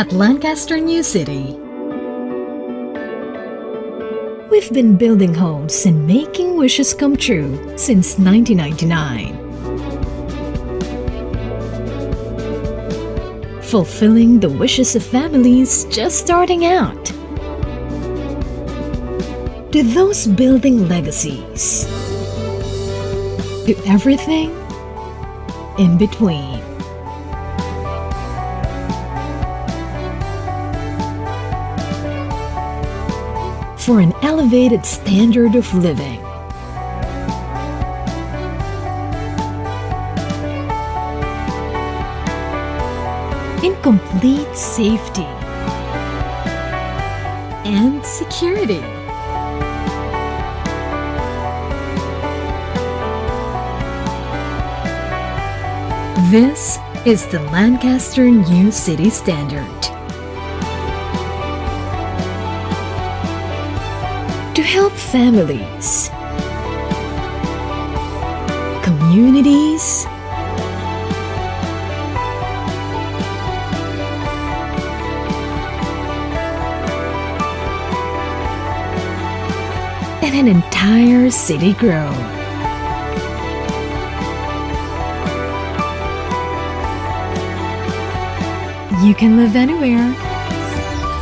at Lancaster New City. We've been building homes and making wishes come true since 1999. Fulfilling the wishes of families just starting out, to those building legacies, to everything in between. For an elevated standard of living. In complete safety and security. This is the Lancaster New City Standard. To help families, communities, and an entire city grow. You can live anywhere.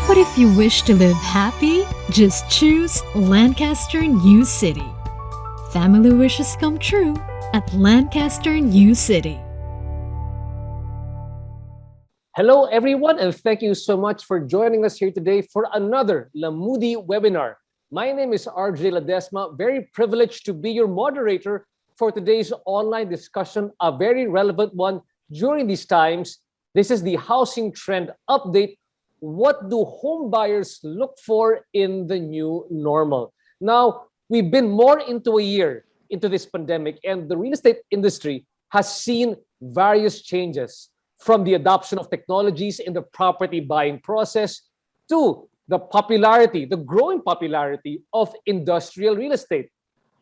But if you wish to live happy, just choose Lancaster New City. Family wishes come true at Lancaster New City. Hello, everyone, and thank you so much for joining us here today for another Lamudi Webinar. My name is RJ Ladesma, very privileged to be your moderator for today's online discussion, a very relevant one during these times. This is the housing trend update. What do home buyers look for in the new normal? Now, we've been more into a year into this pandemic, and the real estate industry has seen various changes, from the adoption of technologies in the property buying process to the growing popularity of industrial real estate.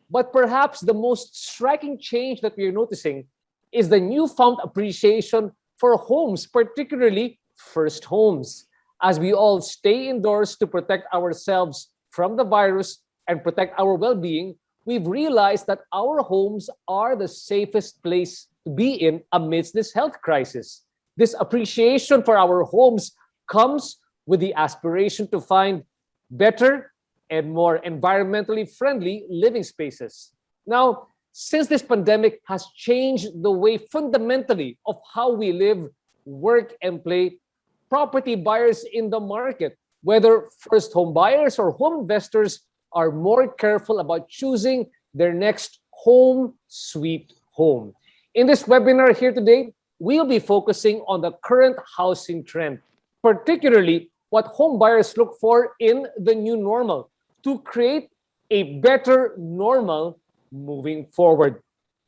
But perhaps the most striking change that we're noticing is the newfound appreciation for homes, particularly first homes. As we all stay indoors to protect ourselves from the virus and protect our well-being, we've realized that our homes are the safest place to be in amidst this health crisis. This appreciation for our homes comes with the aspiration to find better and more environmentally friendly living spaces. Now, since this pandemic has changed the way fundamentally of how we live, work, and play, property buyers in the market, whether first home buyers or home investors, are more careful about choosing their next home sweet home. In this webinar here today, we'll be focusing on the current housing trend, particularly what home buyers look for in the new normal to create a better normal moving forward.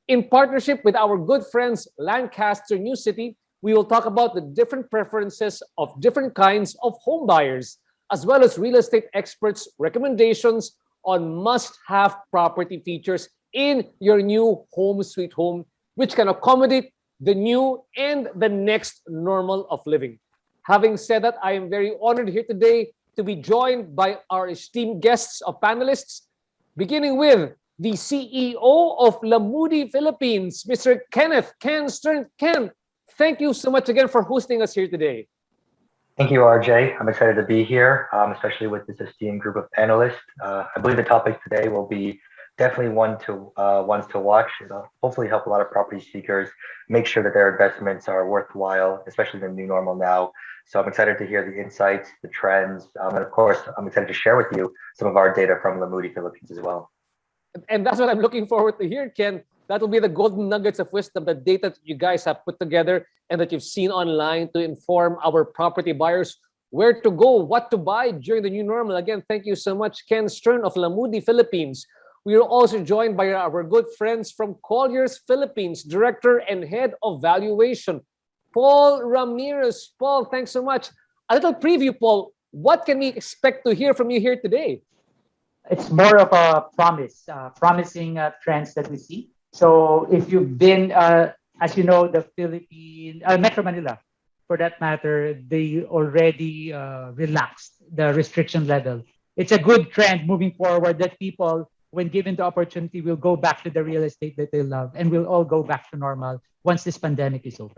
In partnership with our good friends Lancaster New City, we will talk about the different preferences of different kinds of home buyers, as well as real estate experts' recommendations on must-have property features in your new home sweet home, which can accommodate the new and the next normal of living. Having said that, I am very honored here today to be joined by our esteemed guests of panelists, beginning with the CEO of Lamudi Philippines, Mr. Kenneth Stern. Ken, thank you so much again for hosting us here today. Thank you, RJ. I'm excited to be here, especially with this esteemed group of panelists. I believe the topic today will be definitely ones to watch. It'll hopefully help a lot of property seekers make sure that their investments are worthwhile, especially in the new normal now. So I'm excited to hear the insights, the trends, and of course, I'm excited to share with you some of our data from Lamudi Philippines as well. And that's what I'm looking forward to hear, Ken. That will be the golden nuggets of wisdom, the data that you guys have put together and that you've seen online to inform our property buyers where to go, what to buy during the new normal. Again, thank you so much, Ken Stern of Lamudi Philippines. We are also joined by our good friends from Colliers Philippines, Director and Head of Valuation, Paul Ramirez. Paul, thanks so much. A little preview, Paul. What can we expect to hear from you here today? It's more of a promising trends that we see. So if you've been, as you know, the Metro Manila for that matter, they already relaxed the restriction level. It's a good trend moving forward that people, when given the opportunity, will go back to the real estate that they love, and we'll all go back to normal once this pandemic is over.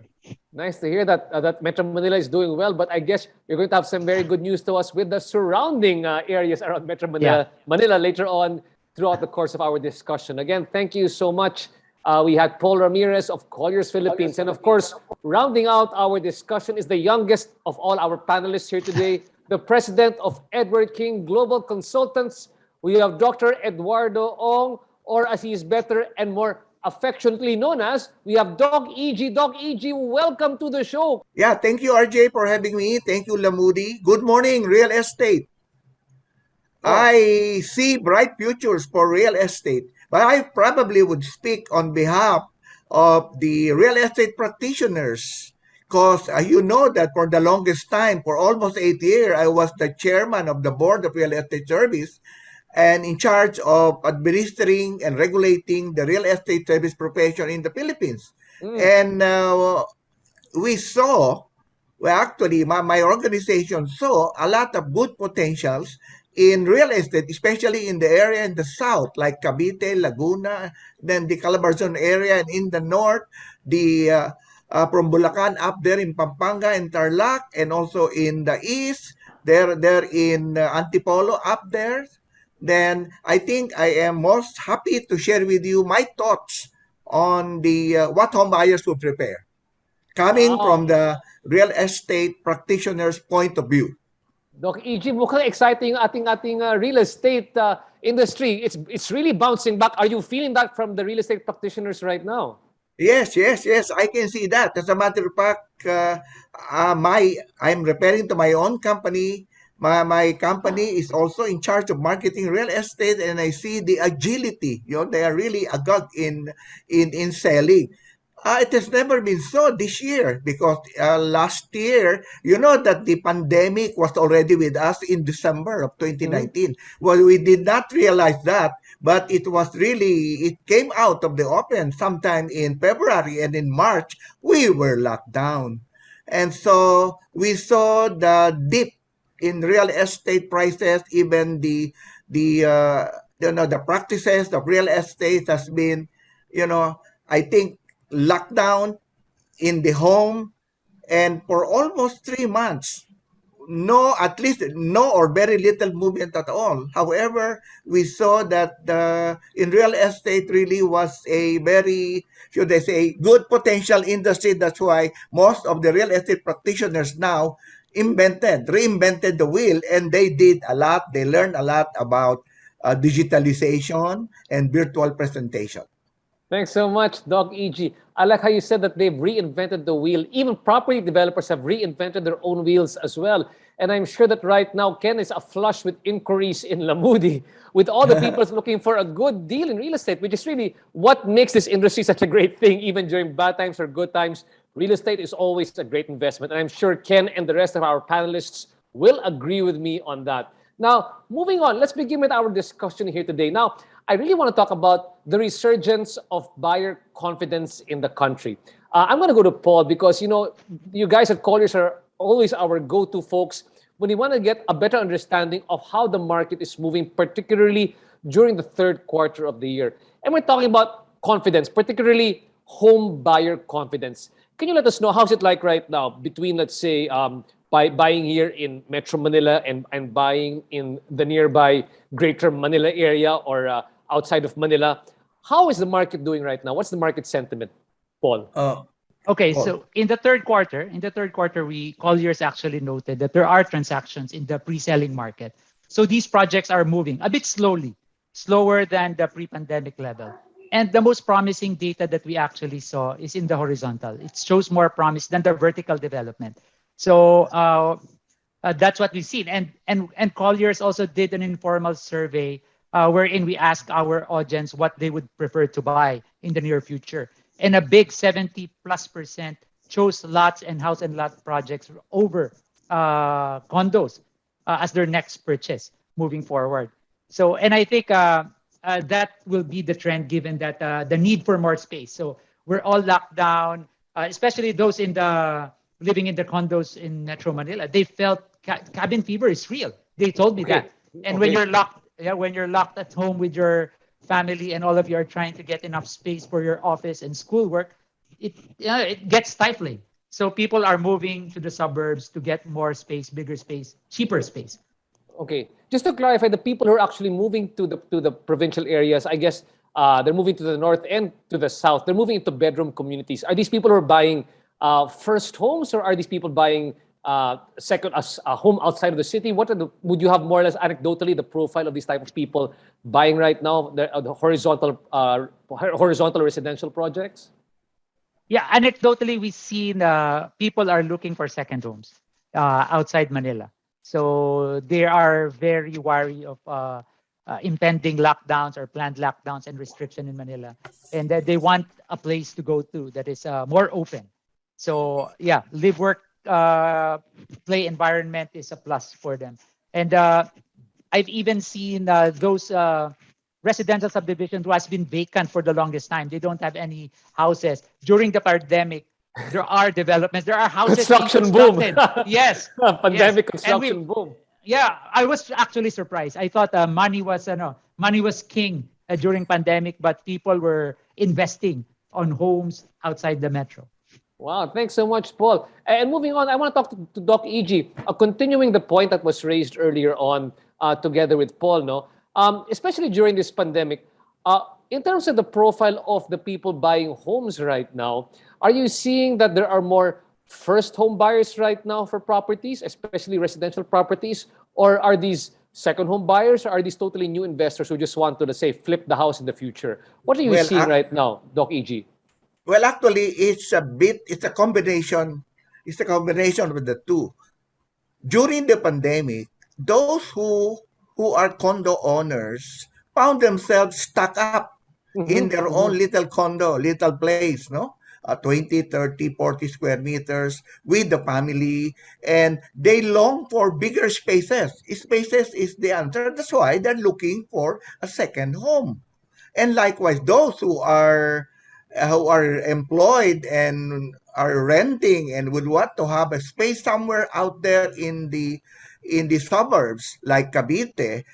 Nice to hear that that Metro Manila is doing well, but I guess you're going to have some very good news to us with the surrounding areas around Metro Manila, Manila later on throughout the course of our discussion. Again, thank you so much. We had Paul Ramirez of Colliers Philippines, and of course, rounding out our discussion is the youngest of all our panelists here today, the president of Edward King Global Consultants. We have Dr. Eduardo Ong, or as he is better and more affectionately known as, we have Doc EG. Doc EG, welcome to the show. Yeah, thank you, RJ, for having me. Thank you, Lamudi. Good morning, real estate. I see bright futures for real estate, but I probably would speak on behalf of the real estate practitioners because you know that for the longest time, for almost 8 years, I was the chairman of the Board of Real Estate Service and in charge of administering and regulating the real estate service profession in the Philippines. And we saw, well, actually, my organization saw a lot of good potentials in real estate, especially in the area in the south, like Cavite, Laguna, then the Calabarzon area, and in the north, the from Bulacan up there in Pampanga and Tarlac, and also in the east, there in Antipolo up there. Then I think I am most happy to share with you my thoughts on the what home buyers should prepare, coming from the real estate practitioner's point of view. Doc EG, mukhang exciting ating real estate industry. It's really bouncing back. Are you feeling that from the real estate practitioners right now? Yes, I can see that. As a matter of fact, I'm referring to my own company. My company is also in charge of marketing real estate, and I see the agility. They are really agile in selling. It has never been so this year because last year, you know that the pandemic was already with us in December of 2019. Well, we did not realize that, but it came out of the open sometime in February, and in March, we were locked down. And so we saw the dip in real estate prices, even the practices of real estate has been, I think, lockdown in the home, and for almost 3 months, at least no or very little movement at all. However, we saw that in real estate really was a very, should I say, good potential industry. That's why most of the real estate practitioners now reinvented the wheel, and they did a lot. They learned a lot about digitalization and virtual presentation. Thanks so much, Doc EG. I like how you said that they've reinvented the wheel. Even property developers have reinvented their own wheels as well. And I'm sure that right now, Ken is aflush with inquiries in Lamudi, with all the people looking for a good deal in real estate, which is really what makes this industry such a great thing, even during bad times or good times. Real estate is always a great investment. And I'm sure Ken and the rest of our panelists will agree with me on that. Now, moving on, let's begin with our discussion here today. Now, I really want to talk about the resurgence of buyer confidence in the country. I'm going to go to Paul because, you guys at Colliers are always our go-to folks when you want to get a better understanding of how the market is moving, particularly during the third quarter of the year. And we're talking about confidence, particularly home buyer confidence. Can you let us know how's it like right now between, let's say, buying here in Metro Manila and buying in the nearby Greater Manila area or outside of Manila? How is the market doing right now? What's the market sentiment, Paul? Okay, so in the third quarter, Colliers actually noted that there are transactions in the pre-selling market. So these projects are moving a bit slower than the pre-pandemic level. And the most promising data that we actually saw is in the horizontal. It shows more promise than the vertical development. So that's what we've seen. And Colliers also did an informal survey wherein we asked our audience what they would prefer to buy in the near future. And a big 70+% chose lots and house and lot projects over condos as their next purchase moving forward. So, and I think that will be the trend given that the need for more space. So we're all locked down, especially those in the living in the condos in Metro Manila, they felt cabin fever is real. They told me that. And when you're locked, when you're locked at home with your family and all of you are trying to get enough space for your office and schoolwork, it gets stifling. So people are moving to the suburbs to get more space, bigger space, cheaper space. Okay, just to clarify, the people who are actually moving to the provincial areas, I guess they're moving to the north and to the south. They're moving into bedroom communities. Are these people who are buying first homes, or are these people buying second a home outside of the city? Would you have more or less anecdotally the profile of these type of people buying right now the horizontal residential projects? Yeah, anecdotally, we've seen people are looking for second homes outside Manila. So they are very wary of impending lockdowns or planned lockdowns and restriction in Manila, and that they want a place to go to that is more open. So yeah, live, work, play environment is a plus for them. And I've even seen those residential subdivisions who has been vacant for the longest time. They don't have any houses. During the pandemic, there are developments. There are houses Construction boom. Yes. Pandemic yes. construction boom. Yeah, I was actually surprised. I thought money was king during pandemic, but people were investing on homes outside the metro. Wow, thanks so much, Paul. And moving on, I want to talk to Doc EG, continuing the point that was raised earlier on together with Paul, no? Especially during this pandemic, in terms of the profile of the people buying homes right now, are you seeing that there are more first home buyers right now for properties, especially residential properties? Or are these second home buyers, or are these totally new investors who just want to, let's say, flip the house in the future? What are you seeing right now, Doc EG? Well, actually, it's a combination. It's a combination of the two. During the pandemic, those who are condo owners found themselves stuck up in their own little condo, little place, no? 20, 30, 40 square meters with the family, and they long for bigger spaces. Spaces is the answer. That's why they're looking for a second home. And likewise, those who are employed and are renting and would want to have a space somewhere out there in the suburbs like Cavite,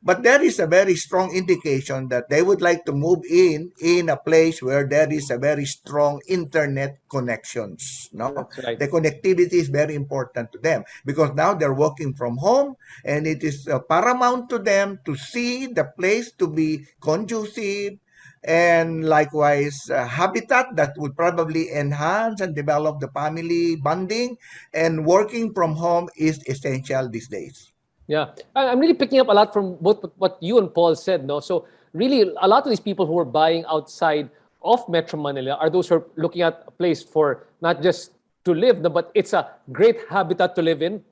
but there is a very strong indication that they would like to move in a place where there is a very strong internet connections. No, That's right. the connectivity is very important to them because now they're working from home, and it is paramount to them to see the place to be conducive, and likewise habitat that would probably enhance and develop the family bonding, and working from home is essential these days. Yeah, I'm really picking up a lot from both what you and Paul said, no? So really, a lot of these people who are buying outside of Metro Manila are those who are looking at a place for not just to live, but it's a great habitat to live in.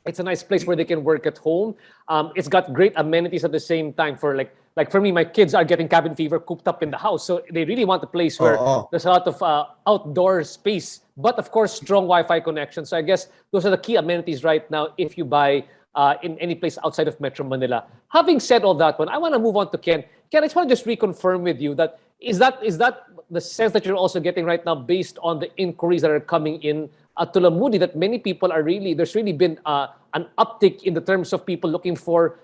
It's a nice place where they can work at home. It's got great amenities at the same time. For like for me, my kids are getting cabin fever cooped up in the house, so they really want a place where there's a lot of outdoor space, but of course strong Wi-Fi connection. So I guess those are the key amenities right now if you buy in any place outside of Metro Manila. Having said all that, I want to move on to Ken. Ken, I just want to just reconfirm with you that is that the sense that you're also getting right now based on the inquiries that are coming in to Lamudi, that many people are there's really been an uptick in the terms of people looking for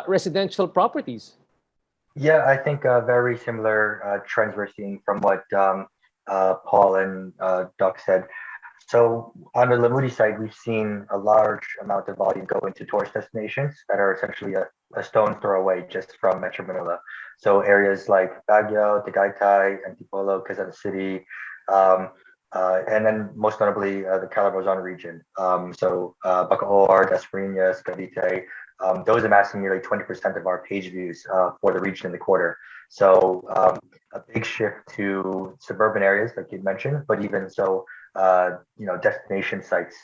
residential properties? Yeah, I think very similar trends we're seeing from what Paul and Doc said. So on the Lamudi side, we've seen a large amount of volume go into tourist destinations that are essentially a stone's throw away just from Metro Manila. So areas like Baguio, Tagaytay, Antipolo, Quezon City, and then most notably the Calabarzon region. So Bacoor, Dasmariñas, Cavite, those amassing nearly 20% of our page views for the region in the quarter. So a big shift to suburban areas, like you mentioned, but even so, destination sites,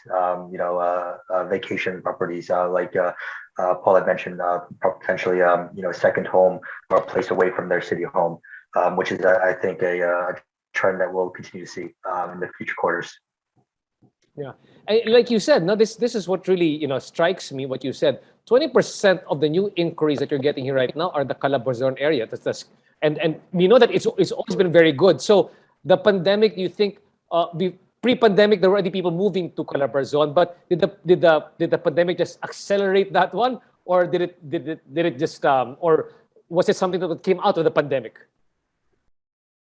vacation properties, like Paul had mentioned, potentially, second home or a place away from their city home, which is, I think, a trend that we'll continue to see in the future quarters. Yeah, like you said, no, this is what really strikes me. What you said, 20% of the new inquiries that you're getting here right now are the Calabarzon area. And we know that it's always been very good. So the pandemic, do you think pre-pandemic there were already people moving to Calabarzon, but did the pandemic just accelerate that one, or did it just or was it something that came out of the pandemic?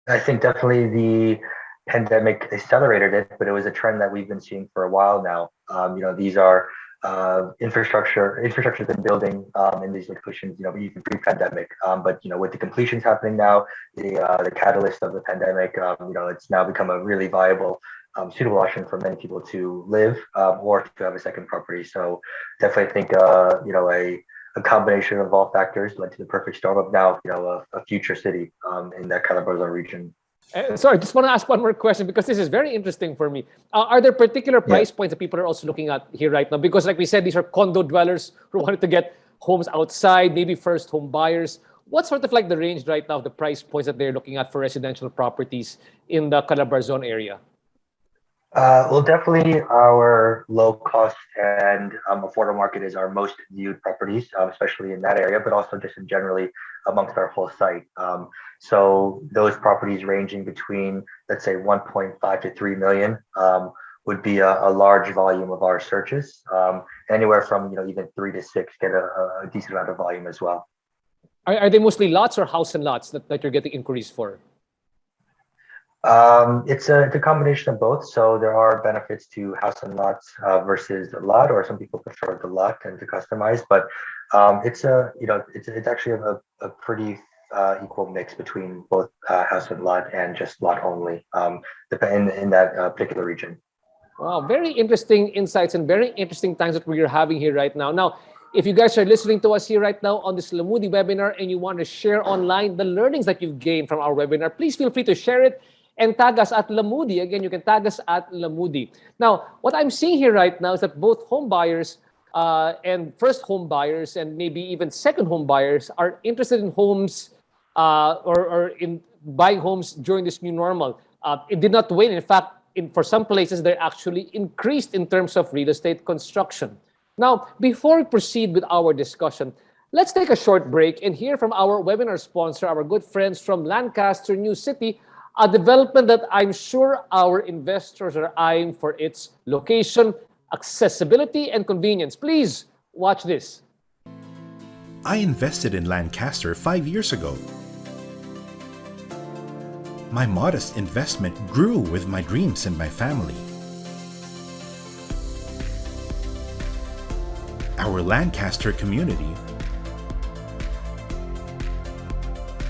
I think definitely the pandemic accelerated it, but it was a trend that we've been seeing for a while now. These are infrastructure's been building in these locations, even pre-pandemic. But with the completions happening now, the catalyst of the pandemic, it's now become a really viable, suitable option for many people to live or to have a second property. So definitely think a combination of all factors led to the perfect storm of now, a future city in that Calabarzon region. Sorry, I just want to ask one more question because this is very interesting for me. Are there particular price points that people are also looking at here right now? Because like we said, these are condo dwellers who wanted to get homes outside, maybe first home buyers. What's sort of like the range right now of the price points that they're looking at for residential properties in the Calabarzon area? Well, definitely our low cost and affordable market is our most viewed properties, especially in that area, but also just in generally amongst our whole site. So those properties ranging between, let's say, 1.5 to 3 million would be a large volume of our searches. Anywhere from even 3 to 6 get a decent amount of volume as well. Are they mostly lots or house and lots that you're getting inquiries for? It's a combination of both. So there are benefits to house and lots versus a lot, or some people prefer the lot and to customize. But it's actually a pretty equal mix between both house and lot and just lot only, in that particular region. Wow, very interesting insights and very interesting times that we are having here right now. Now, if you guys are listening to us here right now on this Lamudi webinar and you want to share online the learnings that you've gained from our webinar, please feel free to share it and tag us at Lamudi. Again, you can tag us at Lamudi. Now, what I'm seeing here right now is that both home buyers and first home buyers and maybe even second home buyers are interested in homes or in buying homes during this new normal. It did not wane. In fact, for some places, they're actually increased in terms of real estate construction. Now, before we proceed with our discussion, let's take a short break and hear from our webinar sponsor, our good friends from Lancaster New City, a development that I'm sure our investors are eyeing for its location, accessibility, and convenience. Please watch this. I invested in Lancaster 5 years ago. My modest investment grew with my dreams and my family. Our Lancaster community,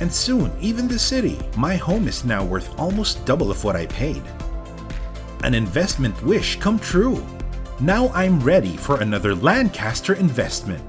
and soon even the city. My home is now worth almost double of what I paid. An investment wish come true. Now I'm ready for another Lancaster investment.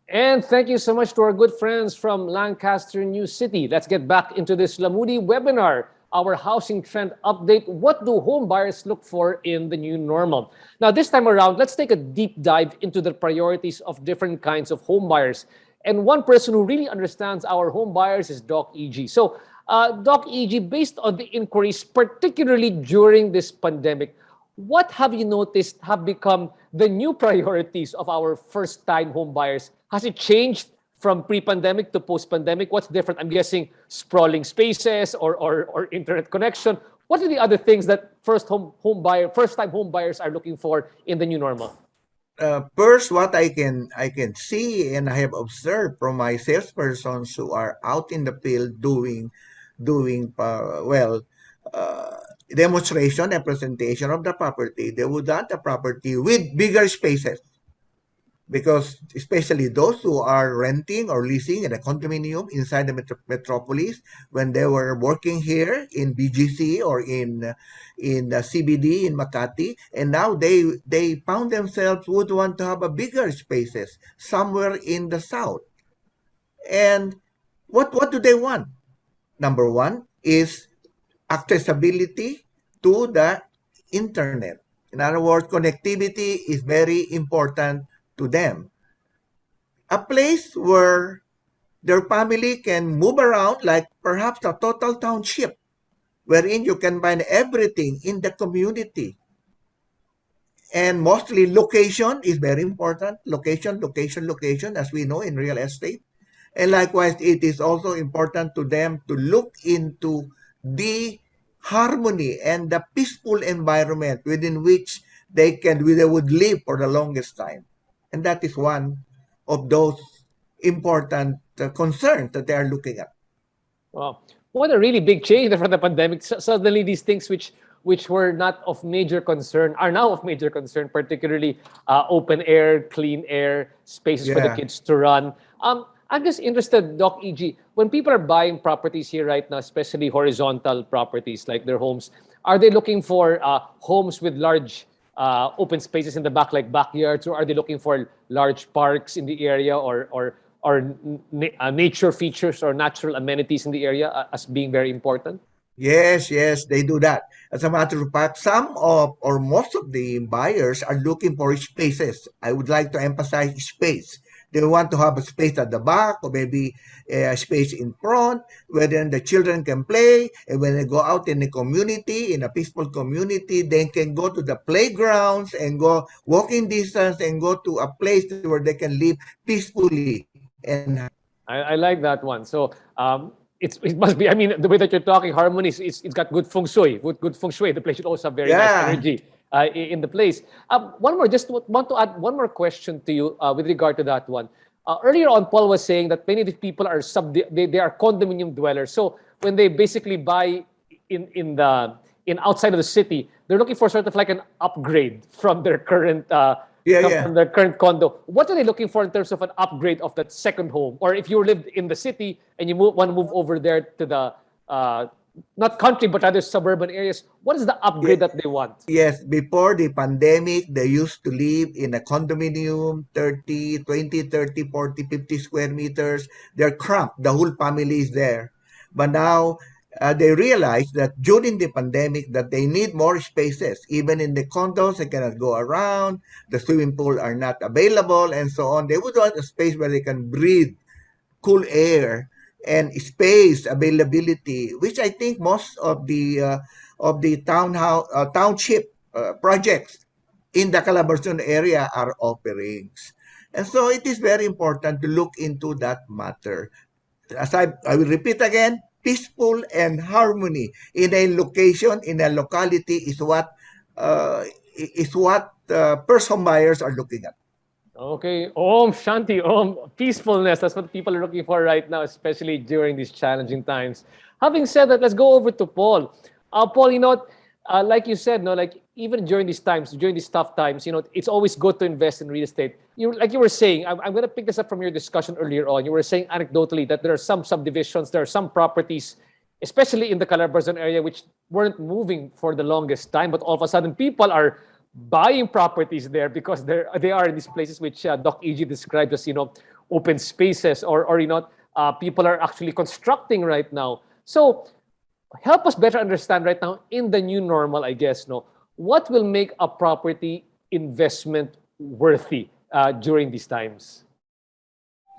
And thank you so much to our good friends from Lancaster New City. Let's get back into this Lamudi webinar, our housing trend update. What do home buyers look for in the new normal? Now, this time around, let's take a deep dive into the priorities of different kinds of home buyers. And one person who really understands our home buyers is Doc EG. So, Doc EG, based on the inquiries, particularly during this pandemic, what have you noticed have become the new priorities of our first-time home buyers? Has it changed from pre-pandemic to post-pandemic? What's different? I'm guessing sprawling spaces or internet connection. What are the other things that first-time home buyers are looking for in the new normal? First, what I can see and I have observed from my salespersons who are out in the field doing demonstration and presentation of the property, they would want a property with bigger spaces, because especially those who are renting or leasing in a condominium inside the metropolis, when they were working here in BGC or in the CBD in Makati, and now they found themselves would want to have a bigger spaces somewhere in the south. And what do they want? Number one is accessibility to the internet. In other words, connectivity is very important to them. A place where their family can move around, like perhaps a total township, wherein you can find everything in the community. And mostly location is very important. Location, as we know in real estate. And likewise, it is also important to them to look into the harmony and the peaceful environment within which they would live for the longest time. And that is one of those important concerns that they are looking at. Wow, what a really big change from the pandemic. Suddenly, these things which were not of major concern are now of major concern, particularly open air, clean air, spaces for the Yeah. kids to run. I'm just interested, Doc EG, when people are buying properties here right now, especially horizontal properties like their homes, are they looking for homes with large open spaces in the back, like backyards, or are they looking for large parks in the area, or nature features or natural amenities in the area as being very important? Yes, yes, they do that. As a matter of fact, some of or most of the buyers are looking for spaces. I would like to emphasize space. They want to have a space at the back or maybe a space in front where then the children can play. And when they go out in the community, in a peaceful community, they can go to the playgrounds and go walking distance and go to a place where they can live peacefully and I like that one. So it must be. I mean, the way that you're talking, harmony. It's got good feng shui. Good feng shui. The place should also have very nice yeah. energy in the place. One more. Just want to add one more question to you with regard to that one. Earlier on, Paul was saying that many of the people are they are condominium dwellers. So when they basically buy in outside of the city, they're looking for sort of like an upgrade from their current Yeah, yeah. from their current condo. What are they looking for in terms of an upgrade of that second home? Or if you lived in the city and you want to move over there to the not country but other suburban areas, what is the upgrade that they want? Yes, before the pandemic, they used to live in a condominium, 30, 20, 30, 40, 50 square meters. They're cramped. The whole family is there. But now they realize that during the pandemic that they need more spaces. Even in the condos, they cannot go around. The swimming pool are not available and so on. They would want a space where they can breathe cool air and space availability, which I think most of the township projects in the Calabarzon area are offerings. And so it is very important to look into that matter. As I will repeat again, peaceful and harmony in a location, in a locality uh, is what first home buyers are looking at. Okay, Om Shanti, Om peacefulness. That's what people are looking for right now, especially during these challenging times. Having said that, let's go over to Paul. Paul, like you said, no, like even during these times, during these tough times, it's always good to invest in real estate. Like you were saying, I'm going to pick this up from your discussion earlier on. You were saying anecdotally that there are some subdivisions, there are some properties, especially in the Calabarzon area, which weren't moving for the longest time, but all of a sudden people are buying properties there because they are in these places which Doc EG described as open spaces or people are actually constructing right now. So help us better understand right now in the new normal, I guess, what will make a property investment worthy during these times?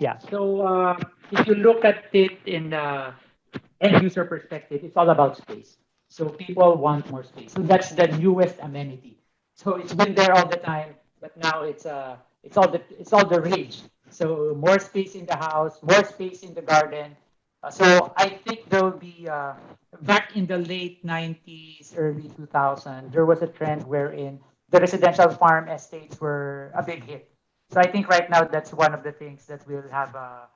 Yeah. So if you look at it in the end user perspective, it's all about space. So people want more space. So that's the newest amenity. So it's been there all the time, but now it's all the rage. So more space in the house, more space in the garden. So I think there will be back in the late 90s, early 2000, there was a trend wherein the residential farm estates were a big hit. So I think right now that's one of the things that will have a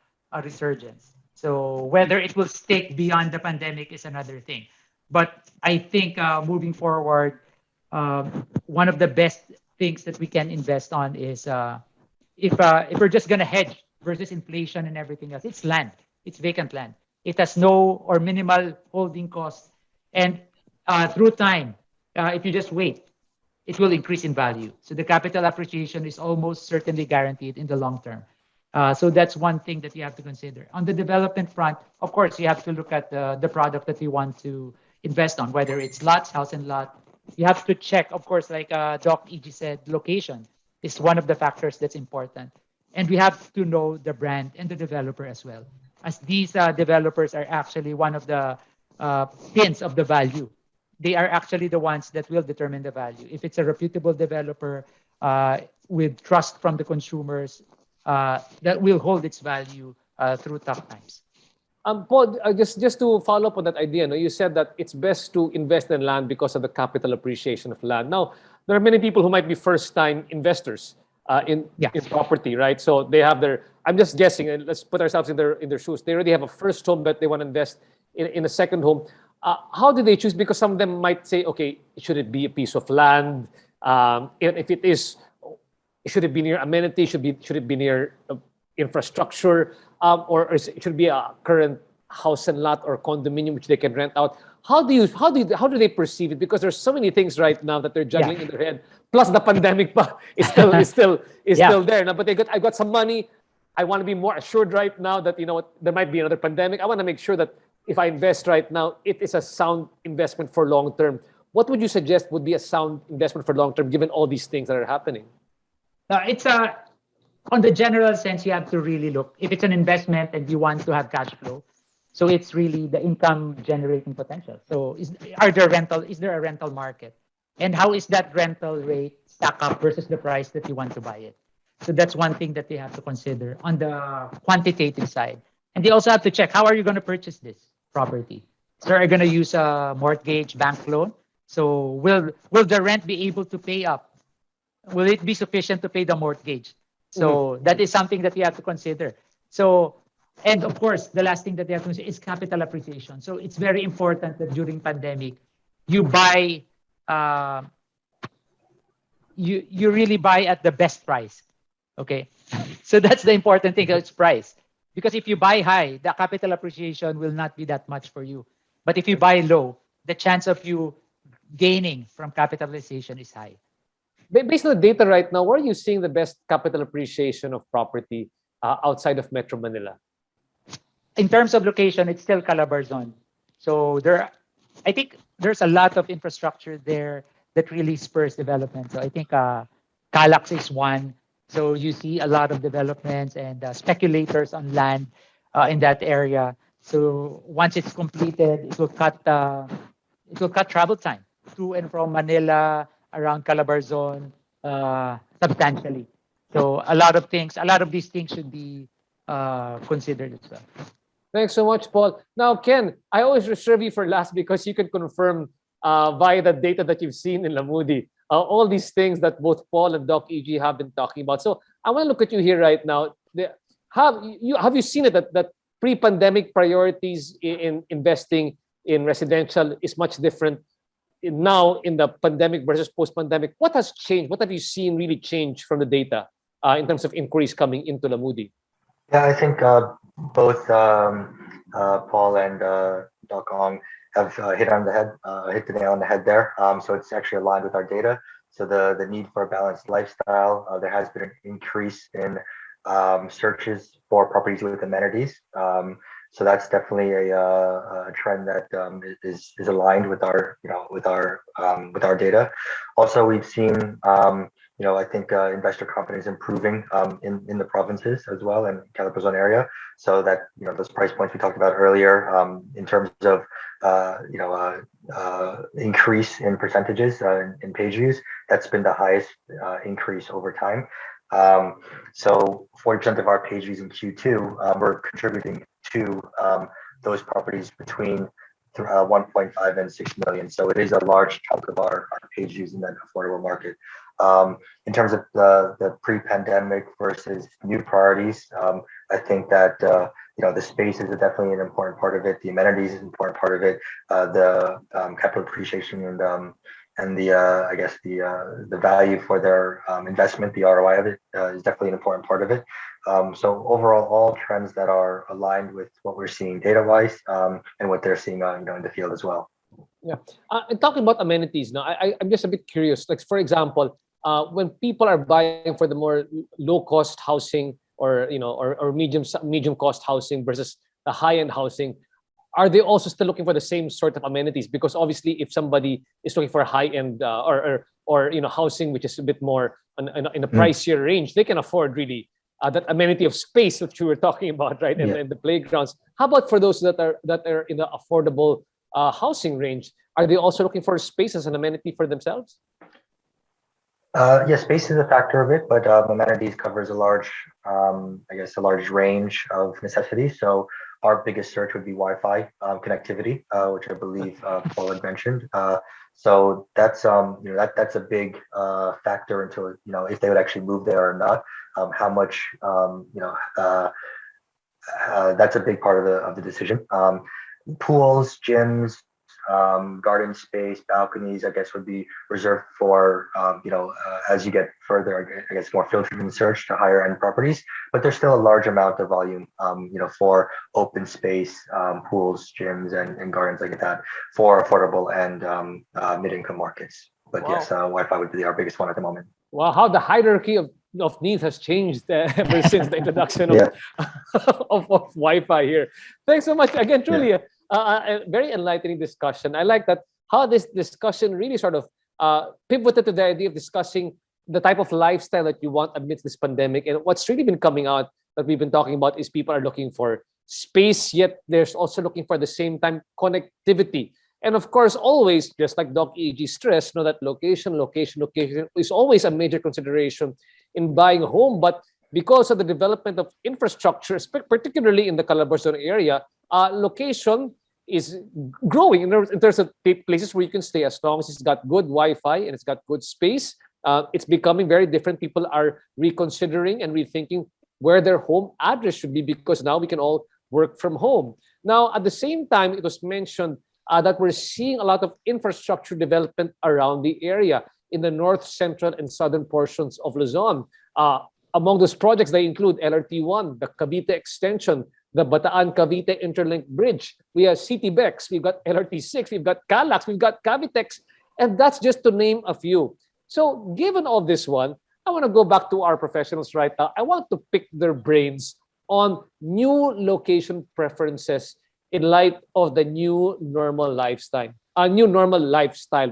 resurgence. So whether it will stick beyond the pandemic is another thing. But I think moving forward, one of the best things that we can invest on is if we're just gonna hedge versus inflation and everything else, it's land. It's vacant land. It has no or minimal holding costs, and through time, if you just wait, it will increase in value. So the capital appreciation is almost certainly guaranteed in the long term. So that's one thing that you have to consider. On the development front, of course, you have to look at the product that you want to invest on, whether it's lots, house and lot. You have to check, of course, like Doc EG said, location is one of the factors that's important. And we have to know the brand and the developer as well, as these developers are actually one of the pins of the value. They are actually the ones that will determine the value. If it's a reputable developer with trust from the consumers, that will hold its value through tough times. Paul, just to follow up on that idea, no, you said that it's best to invest in land because of the capital appreciation of land. Now, there are many people who might be first-time investors in property, right? So they have their. I'm just guessing, and let's put ourselves in their shoes. They already have a first home, but they want to invest in a second home. How do they choose? Because some of them might say, okay, should it be a piece of land? If it is, should it be near amenity? Should it be near infrastructure? Or should it be a current house and lot or condominium which they can rent out? How do they perceive it? Because there's so many things right now that they're juggling in their head. Plus the pandemic is still there now. But I got some money. I want to be more assured right now that there might be another pandemic. I want to make sure that if I invest right now, it is a sound investment for long term. What would you suggest would be a sound investment for long term, given all these things that are happening? It's on the general sense, you have to really look. If it's an investment and you want to have cash flow, so it's really the income generating potential. So is there a rental market? And how is that rental rate stack up versus the price that you want to buy it? So that's one thing that they have to consider on the quantitative side. And they also have to check, how are you going to purchase this property? So are you going to use a mortgage, bank loan? So will the rent be able to pay up? Will it be sufficient to pay the mortgage? So that is something that you have to consider. So, and of course, the last thing that you have to consider is capital appreciation. So it's very important that during pandemic, you buy, you really buy at the best price. Okay, so that's the important thing. It's price. Because if you buy high, the capital appreciation will not be that much for you. But if you buy low, the chance of you gaining from capitalization is high. Based on the data right now, where are you seeing the best capital appreciation of property outside of Metro Manila? In terms of location, it's still Calabarzon. So I think there's a lot of infrastructure there that really spurs development. So I think Calax is one. So you see a lot of developments and speculators on land in that area. So once it's completed, it will cut travel time to and from Manila, around Calabarzon, substantially. So a lot of these things should be considered as well. Thanks so much, Paul. Now, Ken, I always reserve you for last because you can confirm via the data that you've seen in Lamudi, all these things that both Paul and Doc EG have been talking about. So I want to look at you here right now. Have you seen it that pre-pandemic priorities in investing in residential is much different now in the pandemic versus post-pandemic? What has changed? What have you seen really change from the data in terms of inquiries coming into Lamudi? Yeah, I think both Paul and Doc Ong have hit the nail on the head there. So it's actually aligned with our data. So the need for a balanced lifestyle, there has been an increase in searches for properties with amenities. So that's definitely a trend that is aligned with our data. Also, we've seen I think investor confidence improving in the provinces as well and Calabarzon area. So that those price points we talked about earlier in terms of increase in percentages in page views, that's been the highest increase over time. So 40% of our page views in Q2 were contributing to those properties between 1.5 and 6 million. So it is a large chunk of our page views in that affordable market. In terms of the pre-pandemic versus new priorities, I think that the space is definitely an important part of it. The amenities is an important part of it. The capital appreciation and the value for their investment, the ROI of it is definitely an important part of it. So overall, all trends that are aligned with what we're seeing data-wise and what they're seeing in the field as well. Yeah, and talking about amenities now, I'm just a bit curious. Like for example, when people are buying for the more low-cost housing or medium cost housing versus the high-end housing, are they also still looking for the same sort of amenities? Because obviously, if somebody is looking for a high-end or housing which is a bit more in a pricier range, they can afford really that amenity of space that you were talking about, right? And the playgrounds. How about for those that are in the affordable housing range? Are they also looking for space as an amenity for themselves? Yes, space is a factor of it, but amenities covers a large range of necessities. So our biggest search would be Wi-Fi connectivity, which I believe Paul had mentioned. So that's that's a big factor into if they would actually move there or not. How much that's a big part of the decision. Pools, gyms, garden space, balconies, I guess would be reserved for as you get further, I guess more filtered search to higher end properties. But there's still a large amount of volume, for open space, pools, gyms, and gardens like that for affordable and mid-income markets. But Wow. yes, Wi-Fi would be our biggest one at the moment. Wow, how the hierarchy of needs has changed ever since the introduction of, of Wi-Fi here. Thanks so much again, truly. A very enlightening discussion. I like that how this discussion really sort of pivoted to the idea of discussing the type of lifestyle that you want amidst this pandemic. And what's really been coming out that we've been talking about is people are looking for space, yet there's also looking for the same time connectivity. And of course, always, just like Doc E.G. stressed, that location is always a major consideration in buying a home. But because of the development of infrastructure, particularly in the Calabarzon area, location is growing in terms of places where you can stay as long as it's got good Wi-Fi and it's got good space. It's becoming very different. People are reconsidering and rethinking where their home address should be because now we can all work from home. Now, at the same time, it was mentioned that we're seeing a lot of infrastructure development around the area in the north, central, and southern portions of Luzon. Among those projects, they include LRT1, the Cavite Extension, the Bataan-Cavite Interlink Bridge. We have CTBEX, we've got LRT6, we've got Calax, we've got Cavitex, and that's just to name a few. So given all this one, I want to go back to our professionals right now. I want to pick their brains on new location preferences in light of the new normal lifestyle,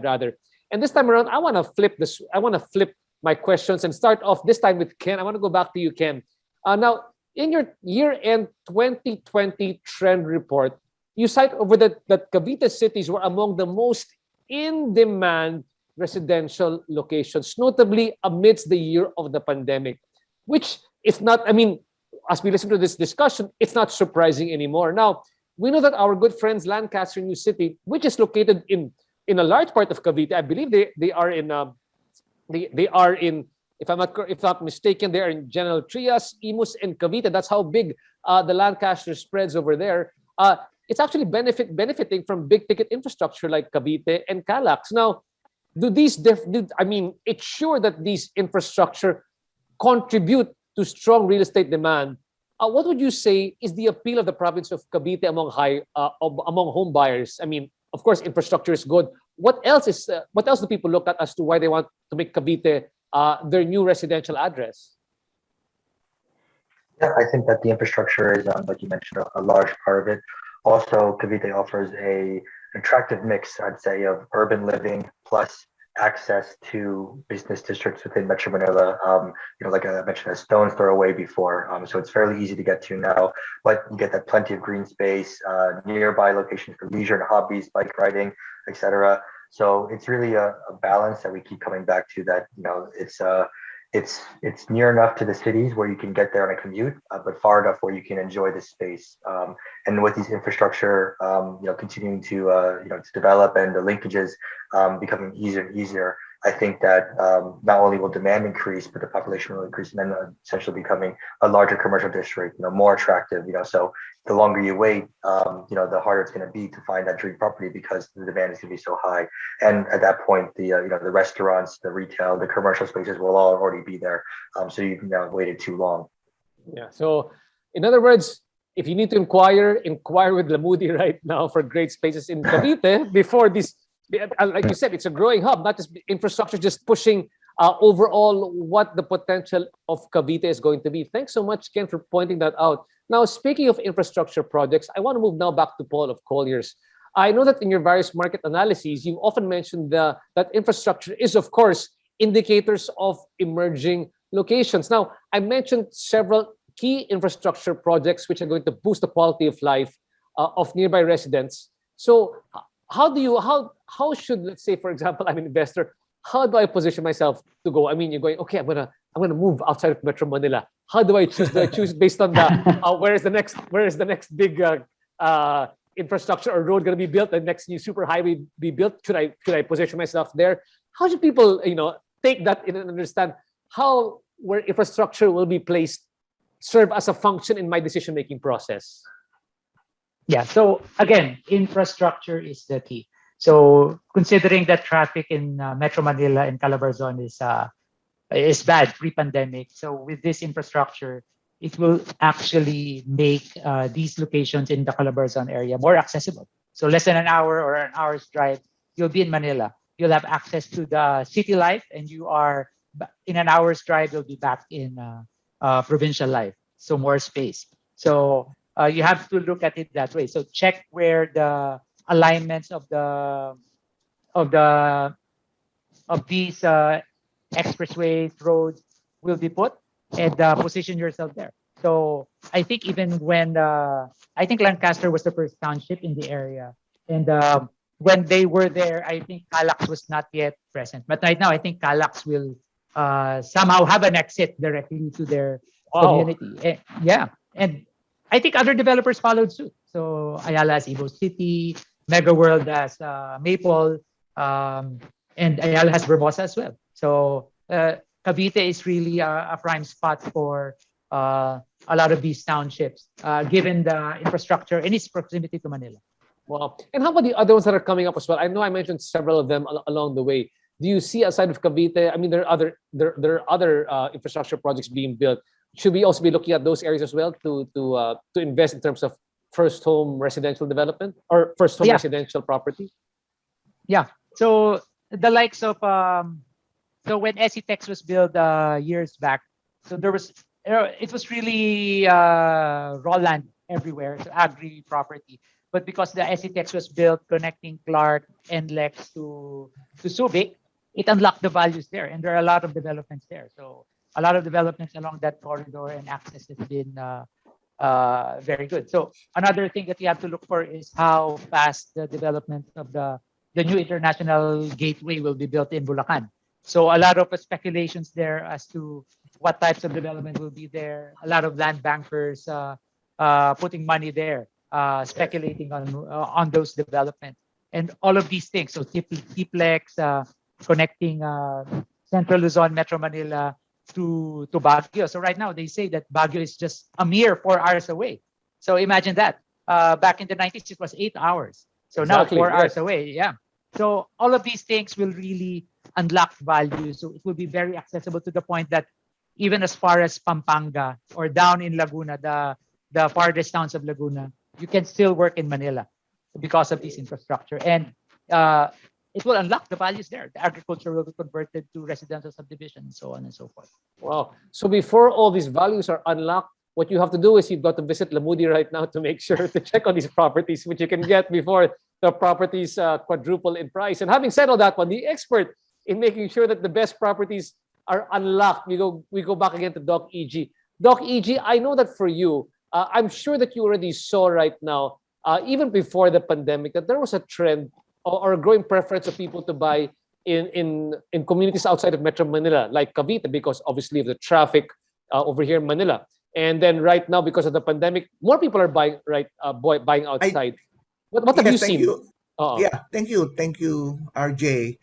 rather. And this time around, I want to flip this. I want to flip my questions and start off this time with Ken. I want to go back to you, Ken. Now, in your year-end 2020 trend report, you cite over that Cavite cities were among the most in-demand residential locations, notably amidst the year of the pandemic, which is not, as we listen to this discussion, it's not surprising anymore. Now, we know that our good friends Lancaster New City, which is located in a large part of Cavite, I believe they are in if I'm not mistaken, they are in General Trias, Imus, and Cavite. That's how big the Lancaster spreads over there. It's actually benefiting from big ticket infrastructure like Cavite and Calax. Now, it's sure that these infrastructure contribute to strong real estate demand. What would you say is the appeal of the province of Cavite among home buyers? Of course, infrastructure is good. What else do people look at as to why they want to make Cavite their new residential address? Yeah, I think that the infrastructure is, like you mentioned, a large part of it. Also, Cavite offers an attractive mix, I'd say, of urban living plus access to business districts within Metro Manila. Like I mentioned, a stone's throw away before. So it's fairly easy to get to now, but you get that plenty of green space, nearby locations for leisure and hobbies, bike riding, etc. So it's really a balance that we keep coming back to, that, it's near enough to the cities where you can get there on a commute, but far enough where you can enjoy the space. And with these infrastructure, continuing to develop and the linkages becoming easier and easier, I think that not only will demand increase, but the population will increase, and then essentially becoming a larger commercial district, more attractive. So the longer you wait, the harder it's going to be to find that dream property because the demand is going to be so high. And at that point, the restaurants, the retail, the commercial spaces will all already be there. So you've waited too long. Yeah. So in other words, if you need to inquire with Lamudi right now for great spaces in Cavite before this. Like you said, it's a growing hub, not just infrastructure, just pushing overall what the potential of Cavite is going to be. Thanks so much, Ken, for pointing that out. Now, speaking of infrastructure projects, I want to move now back to Paul of Colliers. I know that in your various market analyses, you've often mentioned that infrastructure is, of course, indicators of emerging locations. Now, I mentioned several key infrastructure projects which are going to boost the quality of life of nearby residents. So, how should, let's say, for example, I'm an investor, how do I position myself to go? You're going, okay, I'm gonna move outside of Metro Manila. How do I choose? Do I choose based on the where is the next big infrastructure or road going to be built? The next new superhighway be built? Should I position myself there? How should people take that in and understand how where infrastructure will be placed serve as a function in my decision making process? Yeah. So again, infrastructure is the key. So considering that traffic in Metro Manila and Calabarzon is bad pre-pandemic, so with this infrastructure, it will actually make these locations in the Calabarzon area more accessible. So less than an hour or an hour's drive, you'll be in Manila. You'll have access to the city life, and you are in an hour's drive. You'll be back in provincial life. So more space. So you have to look at it that way. So check where the alignments of these expressways, roads will be put, and position yourself there. So I think even when I think Lancaster was the first township in the area, and when they were there, I think Calax was not yet present. But right now, I think Calax will somehow have an exit directly to their community. Yeah, and I think other developers followed suit. So Ayala has Evo City, Mega World has Maple, and Ayala has Vermosa as well. So Cavite is really a prime spot for a lot of these townships, given the infrastructure and its proximity to Manila. Wow. And how about the other ones that are coming up as well? I know I mentioned several of them along the way. Do you see, aside of Cavite, I mean, there are other infrastructure projects being built. Should we also be looking at those areas as well to invest in terms of first home residential development or first home residential property? Yeah. So the likes of so when SETEX was built years back, so there was it was really raw land everywhere, so agri property. But because the SETEX was built connecting Clark and Lex to Subic, it unlocked the values there, and there are a lot of developments there. So a lot of developments along that corridor and access has been very good. So another thing that you have to look for is how fast the development of the new international gateway will be built in Bulacan. So a lot of speculations there as to what types of development will be there. A lot of land bankers putting money there, speculating on those developments, and all of these things. So Tiplex connecting Central Luzon, Metro Manila to Baguio. So right now they say that Baguio is just a mere 4 hours away. So imagine that. Back in the 90s, it was 8 hours. So exactly, now 4 hours away. Yeah. So all of these things will really unlock value. So it will be very accessible to the point that even as far as Pampanga or down in Laguna, the farthest towns of Laguna, you can still work in Manila because of this infrastructure. And it will unlock the values there. The agriculture will be converted to residential subdivision and so on and so forth. Wow. So before all these values are unlocked, what you have to do is you've got to visit Lamudi right now to make sure to check on these properties, which you can get before the properties quadruple in price. And having said all that, one, the expert in making sure that the best properties are unlocked, we go back again to Doc EG. Doc EG, I know that for you, I'm sure that you already saw right now, even before the pandemic, that there was a trend or a growing preference of people to buy in communities outside of Metro Manila, like Cavite, because obviously of the traffic over here in Manila. And then right now, because of the pandemic, more people are buying buying outside. What have you seen? Yeah, thank you, RJ.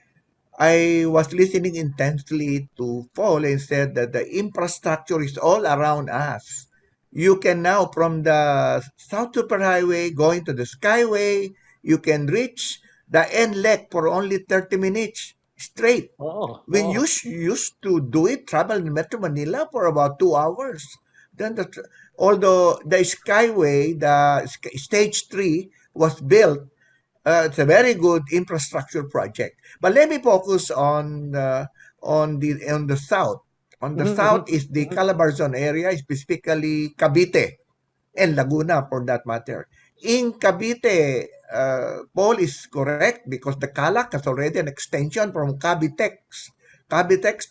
I was listening intensely to Paul and said that the infrastructure is all around us. You can now, from the South Superhighway going to the Skyway, you can reach the NLEC for only 30 minutes straight. When you used to do it, travel in Metro Manila for about 2 hours. Then although the Skyway, the stage 3 was built, it's a very good infrastructure project. But let me focus on the south. On the south is the Calabarzon area, specifically Cavite and Laguna for that matter. In Cavite, Paul is correct because the Calac has already an extension from Cavitex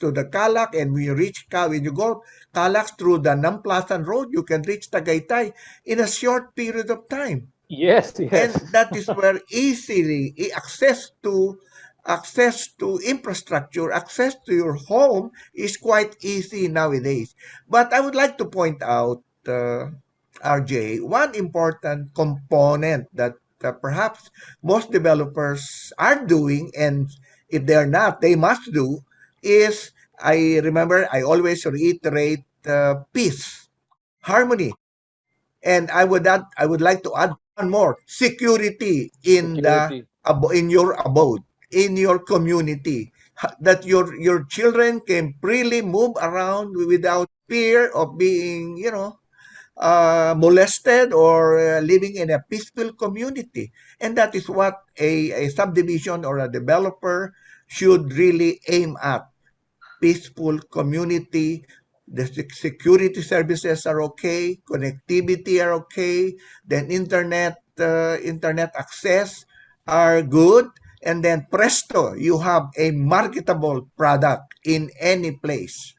to the Calac, and when you go Calac through the Namplasan Road, you can reach Tagaytay in a short period of time. Yes. And that is where easily access to access to infrastructure, access to your home is quite easy nowadays. But I would like to point out, RJ, one important component that perhaps most developers are doing, and if they're not, they must do, is I remember I always reiterate peace, harmony, and I would like to add one more: security in Security. in your abode, in your community, that your children can freely move around without fear of being, molested, or living in a peaceful community. And that is what a subdivision or a developer should really aim at: peaceful community. The security services are okay, connectivity are okay, then internet access are good, and then presto, you have a marketable product in any place.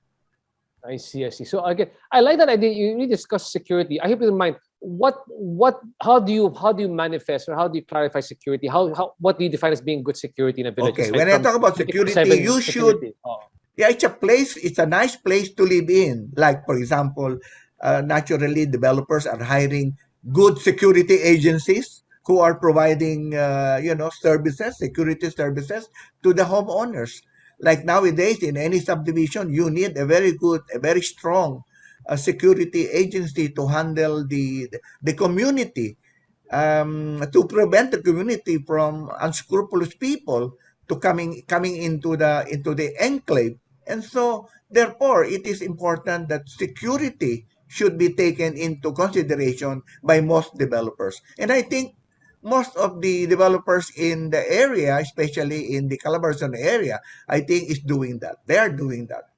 I see, I see. So again, I like that idea. You really discuss security. I hope you don't mind. How do you manifest, or how do you clarify security? What do you define as being good security in a village? Okay, Aside when I from talk about security, 24/7 you should, security? Oh, yeah, it's a nice place to live in. Like, for example, naturally, developers are hiring good security agencies who are providing, services, security services to the homeowners. Like nowadays, in any subdivision, you need a very good, a very strong security agency to handle the community, to prevent the community from unscrupulous people to coming into the enclave. And so therefore it is important that security should be taken into consideration by most developers. And I think most of the developers in the area, especially in the Calabarzon area, I think is doing that. They are doing that.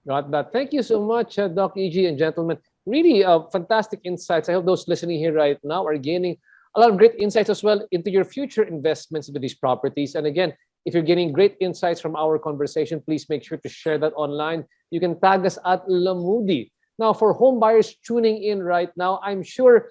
got that. Thank you so much, Doc EG and gentlemen. Really fantastic insights. I hope those listening here right now are gaining a lot of great insights as well into your future investments into these properties. And again, if you're getting great insights from our conversation, please make sure to share that online. You can tag us at Lamudi. Now, for home buyers tuning in right now, I'm sure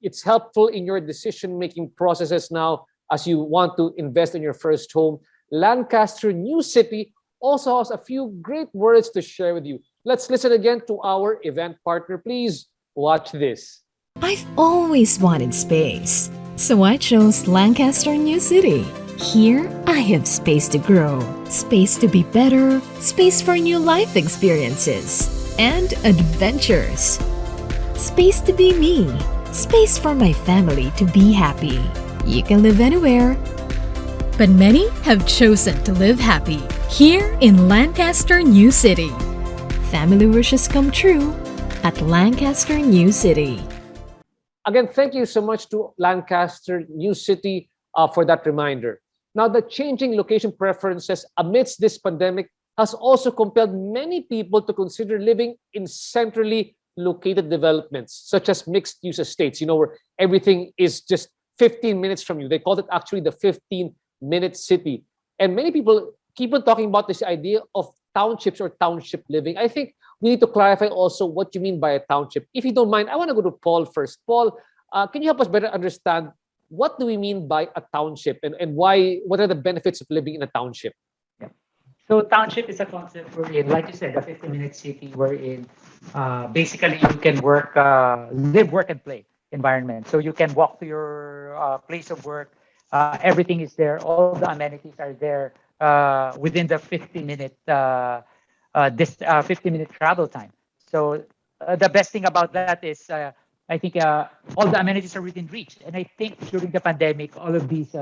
it's helpful in your decision-making processes now as you want to invest in your first home. Lancaster New City also has a few great words to share with you. Let's listen again to our event partner. Please watch this. I've always wanted space, so I chose Lancaster New City. Here, I have space to grow, space to be better, space for new life experiences, and adventures. Space to be me, space for my family to be happy. You can live anywhere, but many have chosen to live happy here in Lancaster New City. Family wishes come true at Lancaster New City. Again, thank you so much to Lancaster New City for that reminder. Now, the changing location preferences amidst this pandemic has also compelled many people to consider living in centrally located developments, such as mixed-use estates, where everything is just 15 minutes from you. They call it actually the 15-minute city. And many people keep on talking about this idea of townships or township living. I think we need to clarify also what you mean by a township. If you don't mind, I want to go to Paul first. Paul, can you help us better understand what do we mean by a township, and what are the benefits of living in a township? Yeah. So township is a concept wherein, like you said, the 50-minute city wherein basically you can live, work, and play environment. So you can walk to your place of work. Everything is there. All the amenities are there within the 50-minute 50-minute travel time. So the best thing about that is I think all the amenities are within reach. And I think during the pandemic, all of these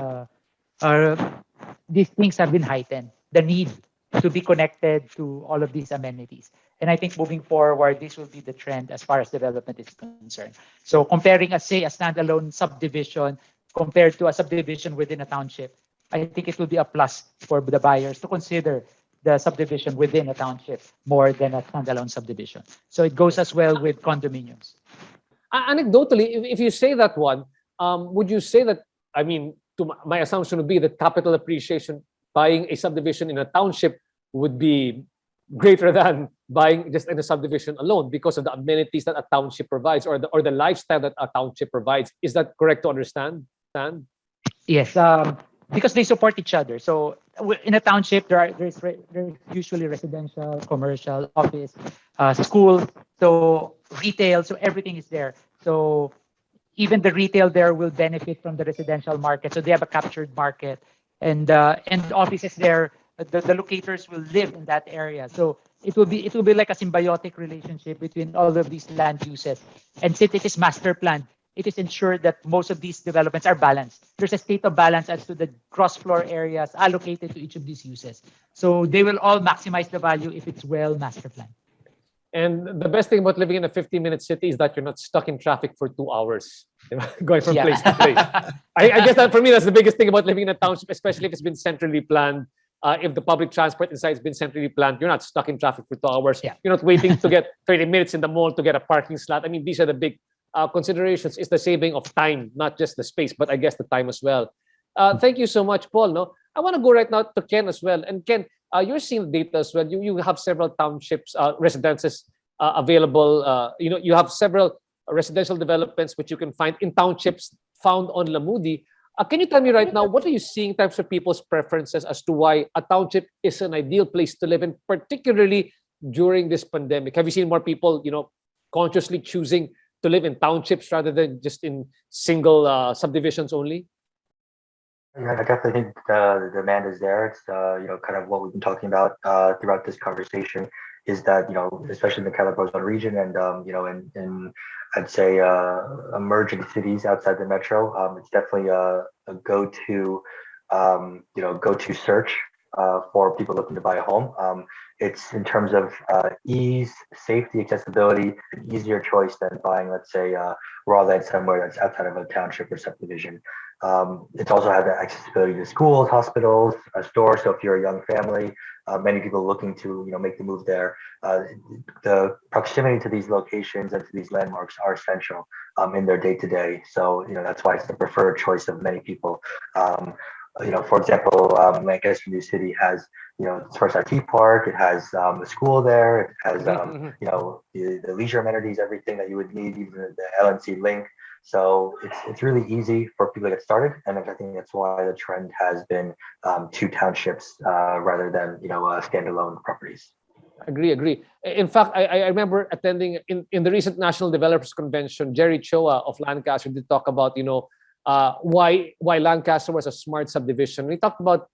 things have been heightened. The need to be connected to all of these amenities. And I think moving forward, this will be the trend as far as development is concerned. So comparing, say, a standalone subdivision compared to a subdivision within a township, I think it will be a plus for the buyers to consider the subdivision within a township more than a standalone subdivision. So it goes as well with condominiums. Anecdotally, if you say that one, would you say that, my assumption would be that capital appreciation buying a subdivision in a township would be greater than buying just in a subdivision alone because of the amenities that a township provides, or the lifestyle that a township provides. Is that correct to understand? Yes. because they support each other. So in a township, there's usually residential, commercial, office, school, so retail, so everything is there. So even the retail there will benefit from the residential market. So they have a captured market, and offices there, the locators will live in that area. So it will be like a symbiotic relationship between all of these land uses. And since it is master planned, it is ensured that most of these developments are balanced. There's a state of balance as to the gross floor areas allocated to each of these uses. So they will all maximize the value if it's well master planned. And the best thing about living in a 15-minute city is that you're not stuck in traffic for 2 hours, going from place to place. I guess that for me, that's the biggest thing about living in a township, especially if it's been centrally planned. If the public transport inside has been centrally planned, you're not stuck in traffic for 2 hours. Yeah. You're not waiting to get 30 minutes in the mall to get a parking slot. I mean, these are the big considerations. It's the saving of time, not just the space, but I guess the time as well. Thank you so much, Paul. No, I want to go right now to Ken as well. And Ken, you're seeing data as well. You have several townships, residences available. You have several residential developments which you can find in townships found on Lamudi. Can you tell me right now, what are you seeing in terms of people's preferences as to why a township is an ideal place to live in, particularly during this pandemic? Have you seen more people, consciously choosing to live in townships rather than just in single subdivisions only? Yeah, I definitely think the demand is there. It's kind of what we've been talking about throughout this conversation is that especially in the Calabarzon region and in I'd say emerging cities outside the metro, it's definitely a go-to search for people looking to buy a home. It's in terms of ease, safety, accessibility, an easier choice than buying, let's say, raw land somewhere that's outside of a township or subdivision. It's also had the accessibility to schools, hospitals, stores. So if you're a young family, many people looking to make the move there. The proximity to these locations and to these landmarks are essential in their day-to-day. So that's why it's the preferred choice of many people. For example, Lancaster New City has its first IT park. It has a school there. It has the leisure amenities, everything that you would need, even the LNC link. So it's really easy for people to get started, and I think that's why the trend has been two townships rather than standalone properties. Agree. In fact, I remember attending in the recent National Developers Convention. Jerry Choa of Lancaster did talk about why Lancaster was a smart subdivision. We talked about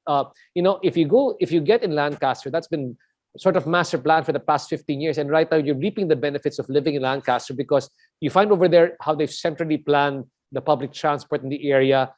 if you get in Lancaster, that's been sort of master plan for the past 15 years, and right now you're reaping the benefits of living in Lancaster because you find over there how they've centrally planned the public transport in the area,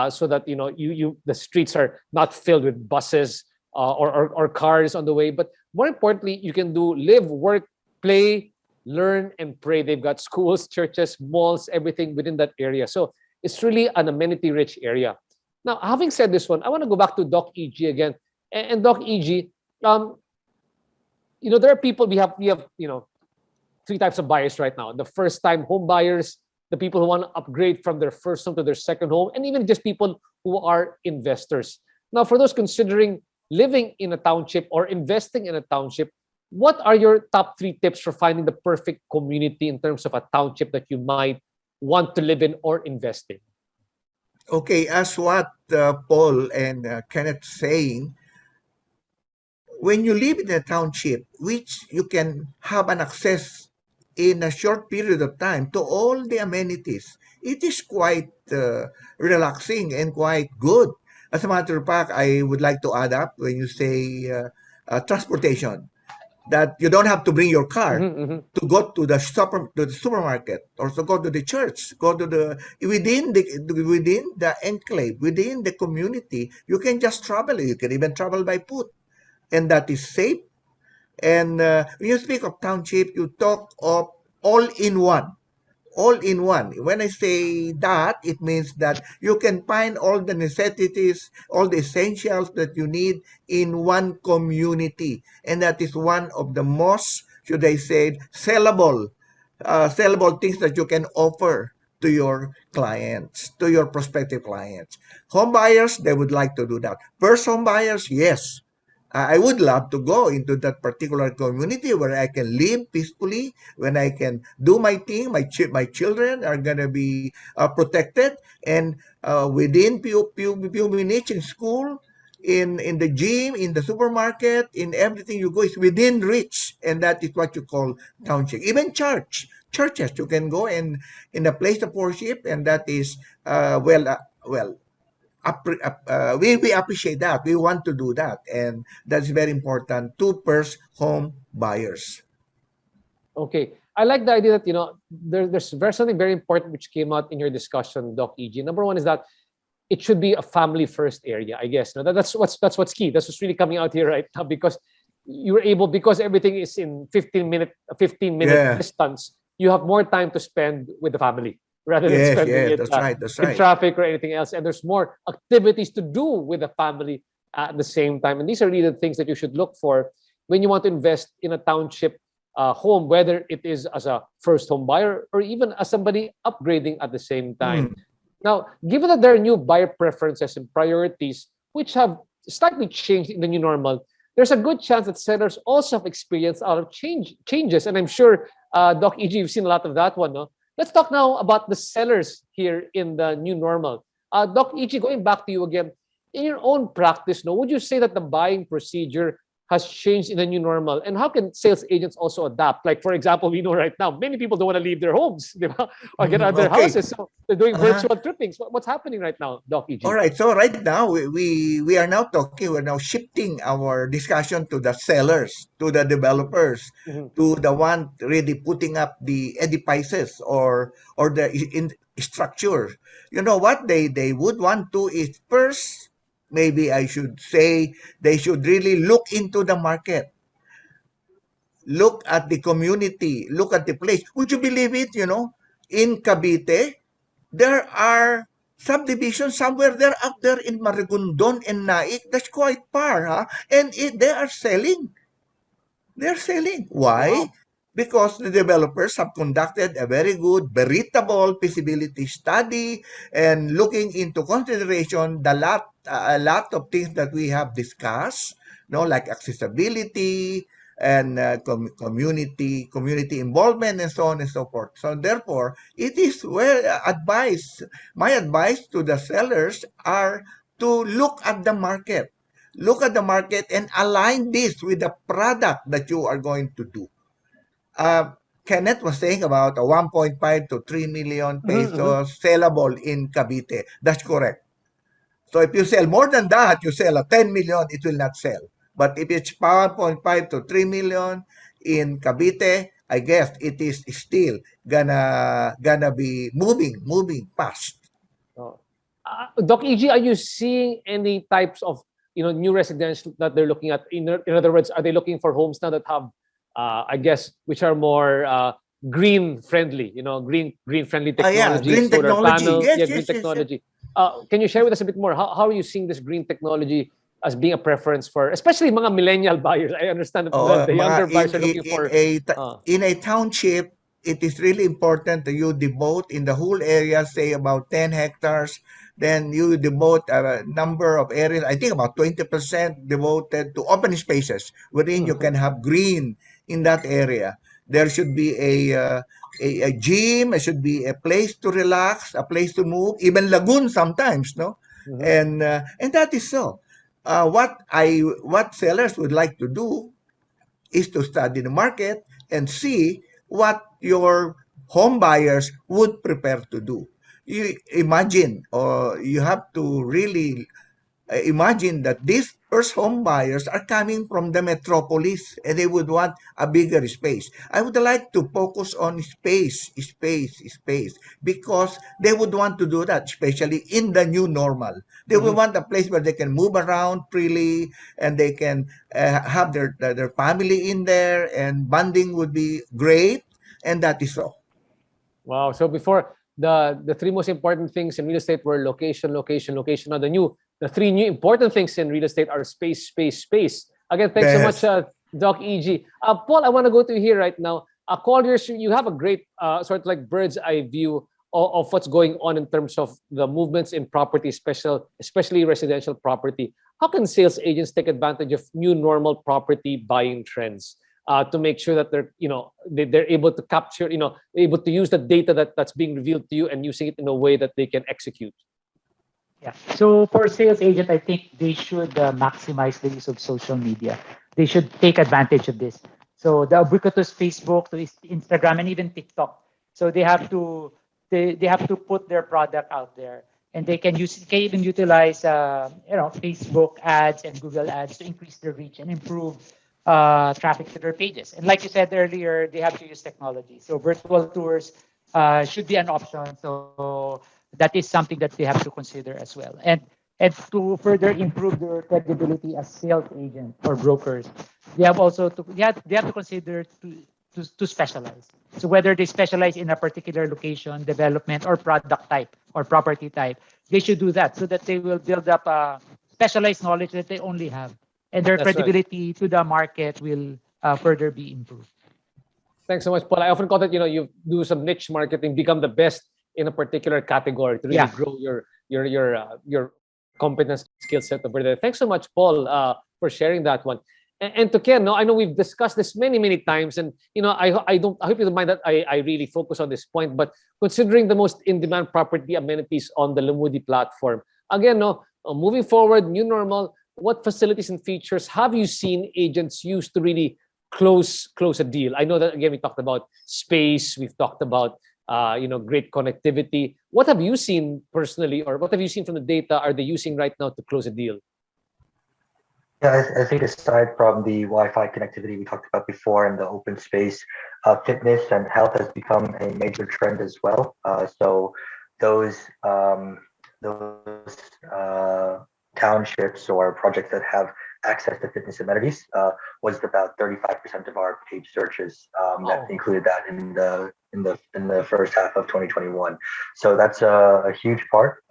so that the streets are not filled with buses or cars on the way. But more importantly, you can live, work, play, learn, and pray. They've got schools, churches, malls, everything within that area. So it's really an amenity-rich area. Now, having said this one, I want to go back to Doc EG again. And Doc EG, there are people, we have three types of buyers right now. The first-time home buyers, the people who want to upgrade from their first home to their second home, and even just people who are investors. Now, for those considering living in a township or investing in a township, what are your top 3 tips for finding the perfect community in terms of a township that you might want to live in or invest in? Okay, as what Paul and Kenneth saying, when you live in a township, which you can have an access in a short period of time to all the amenities, it is quite relaxing and quite good. As a matter of fact, I would like to add up when you say transportation, that you don't have to bring your car to go to the supermarket or to go to the church, go to within the enclave, within the community. You can just travel. You can even travel by foot, and that is safe. And when you speak of township, you talk of all in one. All in one. When I say that, it means that you can find all the necessities, all the essentials that you need in one community. And that is one of the most, should I say, sellable things that you can offer to your clients, to your prospective clients. Home buyers, they would like to do that. First home buyers, yes. I would love to go into that particular community where I can live peacefully, when I can do my thing. My children are gonna be protected, and within few minutes in school, in the gym, in the supermarket, in everything you go is within reach, and that is what you call township. Even churches you can go and in a place of worship, and that is well we appreciate that. We want to do that, and that's very important to first home buyers. Okay. I like the idea that, there's something very important which came out in your discussion, Doc EG. Number one is that it should be a family first area, I guess. No, that's what's key. That's what's really coming out here right now, because because everything is in 15-minute Yeah. distance, you have more time to spend with the family rather than spending Yes, it that's in right. traffic or anything else. And there's more activities to do with the family at the same time. And these are really the things that you should look for when you want to invest in a township home, whether it is as a first home buyer or even as somebody upgrading at the same time. Now, given that there are new buyer preferences and priorities which have slightly changed in the new normal, there's a good chance that sellers also have experienced a lot of changes. And I'm sure, Doc EG, you've seen a lot of that one. No? Let's talk now about the sellers here in the new normal. Doc EG, going back to you again, in your own practice, no, would you say that the buying procedure has changed in the new normal? And how can sales agents also adapt? Like, for example, we know right now, many people don't want to leave their homes, di ba? Or get out of their houses. So they're doing virtual trippings. What's happening right now, Doc EG? All right. So right now we are now talking. We're now shifting our discussion to the sellers, to the developers, Mhm. to the one really putting up the edifices or the in structure. You know what they would want to is first, maybe I should say, they should really look into the market, look at the community, look at the place. Would you believe it? In Cavite, there are subdivisions somewhere there up there in Marigondon and Naik. That's quite far, huh? And they are selling. They're selling. Why? Wow. Because the developers have conducted a very good, veritable feasibility study and looking into consideration a lot of things that we have discussed, like accessibility and community involvement and so on and so forth. So therefore, it is well advised. My advice to the sellers are to look at the market and align this with the product that you are going to do. Uh, Kenneth was saying about a 1.5 to 3 million Mhm, mhm. pesos sellable in Cavite. That's correct. So if you sell more than that, you sell a 10 million, it will not sell. But if it's 1.5 to 3 million in Cavite, I guess it is still gonna be moving fast. Oh. Doc EG, are you seeing any types of new residential that they're looking at? In other words, are they looking for homes now that have, I guess, which are more green friendly? Green friendly Yeah, technology, green solar technology. panel, Yes, yeah, green yes, yes, yes. technology. Can you share with us a bit more? How are you seeing this green technology as being a preference for, especially mga millennial buyers? I understand that Oo, the mga younger buyers are looking for. in a township, it is really important that you devote in the whole area, say about 10 hectares, then you devote a number of areas, I think about 20% devoted to open spaces wherein you can have green in that area. There should be a gym, there should be a place to relax, a place to move, even lagoon sometimes, no? Mhm. And that is so. What sellers would like to do is to study the market and see what your home buyers would prepare to do. You imagine, or you have to really imagine that these first home buyers are coming from the metropolis and they would want a bigger space. I would like to focus on space, because they would want to do that, especially in the new normal. They will Mhm. want a place where they can move around freely and they can have their family in there, and bonding would be great, and that is so. Wow. So before, the three most important things in real estate were location, location, location. Now the three new important things in real estate are space, space, space. Again, thanks so much, Yes. Doc EG. Paul, I want to go to you here right now. Colliers, you have a great sort of like bird's eye view of what's going on in terms of the movements in property, especially residential property, how can sales agents take advantage of new normal property buying trends to make sure that they're able to capture, able to use the data that's being revealed to you and using it in a way that they can execute? Yeah. So for sales agent, I think they should maximize the use of social media. They should take advantage of this. So the ubiquitous Facebook, to Instagram, and even TikTok. So they have to put their product out there, and they can even utilize Facebook ads and Google ads to increase their reach and improve traffic to their pages. And like you said earlier, they have to use technology. So virtual tours should be an option. So that is something that they have to consider as well. And to further improve their credibility as sales agents or brokers, they have to consider to specialize. So whether they specialize in a particular location, development, or product type or property type, they should do that so that they will build up a specialized knowledge that they only have, and their credibility to the market will further be improved. Thanks so much, Paul. I often call that, you do some niche marketing, become the best in a particular category to really grow your competence skill set over there. Thanks so much, Paul, for sharing that one. And to Ken, I know we've discussed this many times, and I hope you don't mind that I really focus on this point. But considering the most in-demand property amenities on the Lamudi platform, again, moving forward, new normal, what facilities and features have you seen agents use to really close a deal? I know that, again, we talked about space, we've talked about great connectivity. What have you seen personally, or what have you seen from the data are they using right now to close a deal? Yeah, I think aside from the Wi-Fi connectivity we talked about before and the open space, fitness and health has become a major trend as well. So those townships or projects that have access to fitness amenities was about 35% of our page searches. That included that in the first half of 2021. So that's a huge part.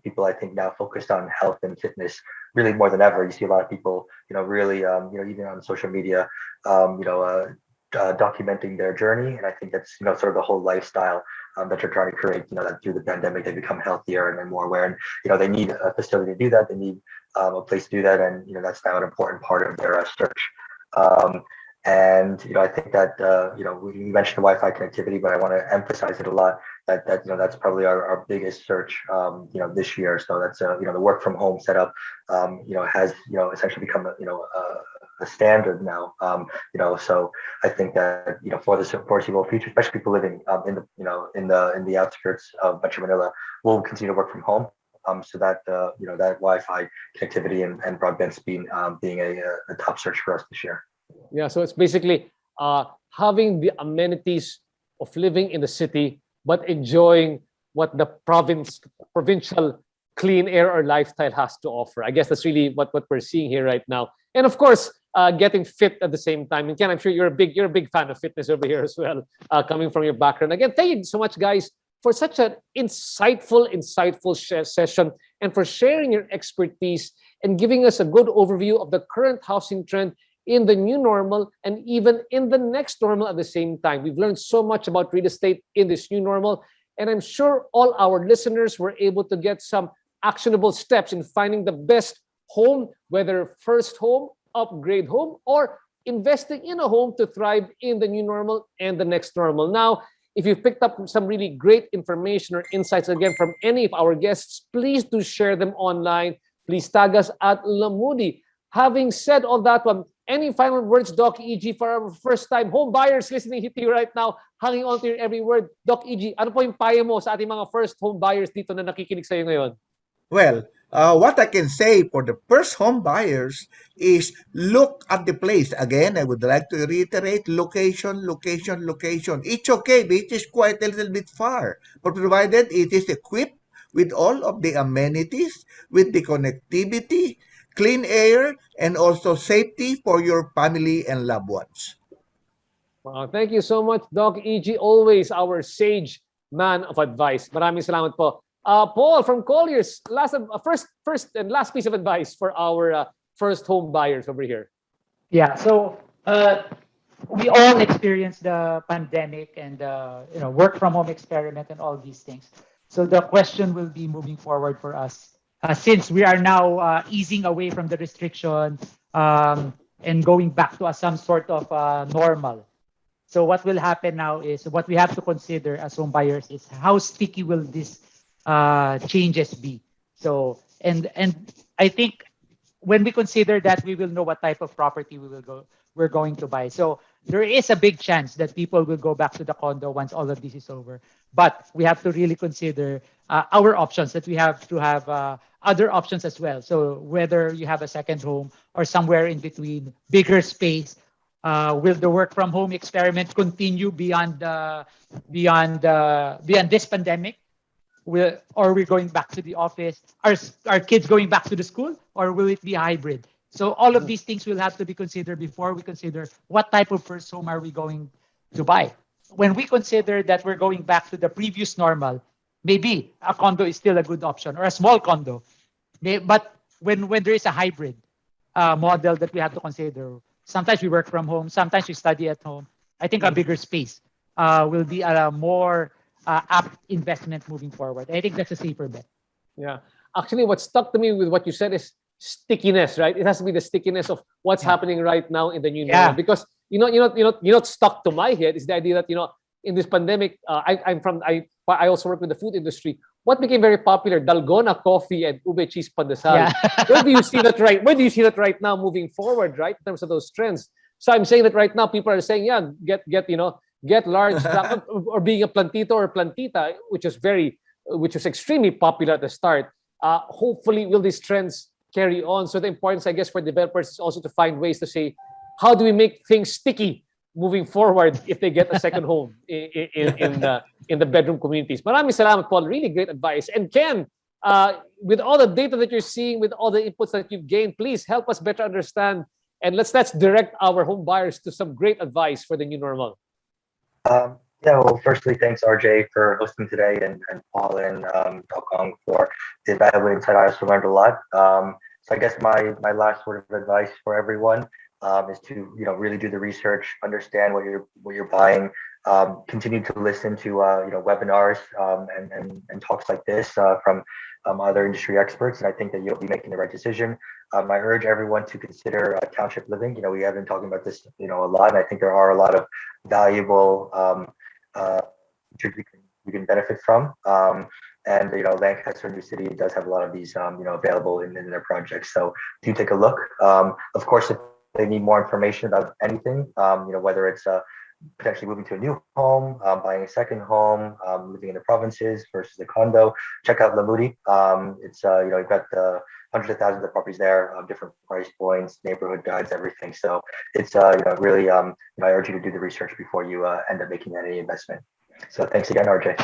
People, I think, now focused on health and fitness really more than ever. You see a lot of people, really, even on social media, documenting their journey, and I think that's sort of the whole lifestyle that you're trying to create. That through the pandemic they become healthier and more aware, and they need a facility to do that. They need a place to do that, and that's now an important part of their search. And I think that we mentioned the Wi-Fi connectivity, but I want to emphasize it a lot. That's probably our biggest search this year. So that's the work from home setup has essentially become a standard now. So I think that for the foreseeable future, especially people living in the outskirts of Metro Manila, will continue to work from home. So that that Wi-Fi connectivity and broadband speed being a top search for us this year. Yeah, so it's basically having the amenities of living in the city, but enjoying what the provincial clean air or lifestyle has to offer. I guess that's really what we're seeing here right now. And of course, getting fit at the same time. And Ken, I'm sure you're a big fan of fitness over here as well, coming from your background. Again, thank you so much, guys, for such an insightful session, and for sharing your expertise and giving us a good overview of the current housing trend in the new normal and even in the next normal at the same time. We've learned so much about real estate in this new normal, and I'm sure all our listeners were able to get some actionable steps in finding the best home, whether first home, upgrade home, or investing in a home to thrive in the new normal and the next normal. Now, if you've picked up some really great information or insights, again, from any of our guests, please do share them online. Please tag us at Lamudi. Having said all that one, any final words, Doc EG, for our first-time home buyers listening to you right now, hanging on to your every word? Doc EG, ano po yung payo mo sa ating mga first home buyers dito na nakikinig sa'yo ngayon? Well, what I can say for the first home buyers is look at the place. Again, I would like to reiterate location. It's okay, it is quite a little bit far, but provided it is equipped with all of the amenities, with the connectivity, clean air, and also safety for your family and loved ones. Wow, thank you so much, Doc EG, always our sage man of advice. Maraming salamat po. Paul from Colliers, first and last piece of advice for our first home buyers over here. Yeah, so we all experienced the pandemic and work from home experiment and all these things. So the question will be moving forward for us, since we are now easing away from the restriction, and going back to some sort of normal. So what will happen now is, what we have to consider as home buyers is how sticky will these changes be. So and I think when we consider that, we will know what type of property we're going to buy. So there is a big chance that people will go back to the condo once all of this is over. But we have to really consider our options, that we have to have other options as well. So whether you have a second home or somewhere in between, bigger space, will the work from home experiment continue beyond this pandemic? Or we're going back to the office? Are kids going back to the school, or will it be hybrid? So all of these things will have to be considered before we consider what type of first home are we going to buy. When we consider that we're going back to the previous normal, maybe a condo is still a good option, or a small condo. But when there is a hybrid model that we have to consider, sometimes we work from home, sometimes we study at home. I think a bigger space will be a more apt investment moving forward. I think that's a safer bet. Yeah. Actually, what stuck to me with what you said is stickiness, right? It has to be the stickiness of what's happening right now in the new normal. Because stuck to my head is the idea that in this pandemic, I also work with the food industry. What became very popular? Dalgona coffee and ube cheese pandesal. Yeah. Where do you see that right? Where do you see that right now moving forward, right? In terms of those trends. So I'm saying that right now people are saying, yeah, get large or being a plantito or plantita, which was extremely popular at the start. Hopefully, will these trends carry on? So the importance, I guess, for developers is also to find ways to say, how do we make things sticky moving forward if they get a second home in the bedroom communities? Maraming salamat, Paul. Really great advice. And Ken, with all the data that you're seeing, with all the inputs that you've gained, please help us better understand, and let's direct our home buyers to some great advice for the new normal. Well, firstly, thanks, RJ, for hosting today, and Paul and Dr. for the valuable insight. I also learned a lot. So I guess my last word of advice for everyone is to really do the research, understand what you're buying, continue to listen to webinars and talks like this from other industry experts, and I think that you'll be making the right decision. I urge everyone to consider township living. We have been talking about this a lot, and I think there are a lot of valuable we can benefit from. And Lancaster New City does have a lot of these available in their projects. So do take a look. Of course, if they need more information about anything, whether it's potentially moving to a new home, buying a second home, living in the provinces versus a condo, check out Lamudi. It's you've got hundreds of thousands of properties there, different price points, neighborhood guides, everything. So it's really I urge you to do the research before you end up making any investment. So thanks again, RJ.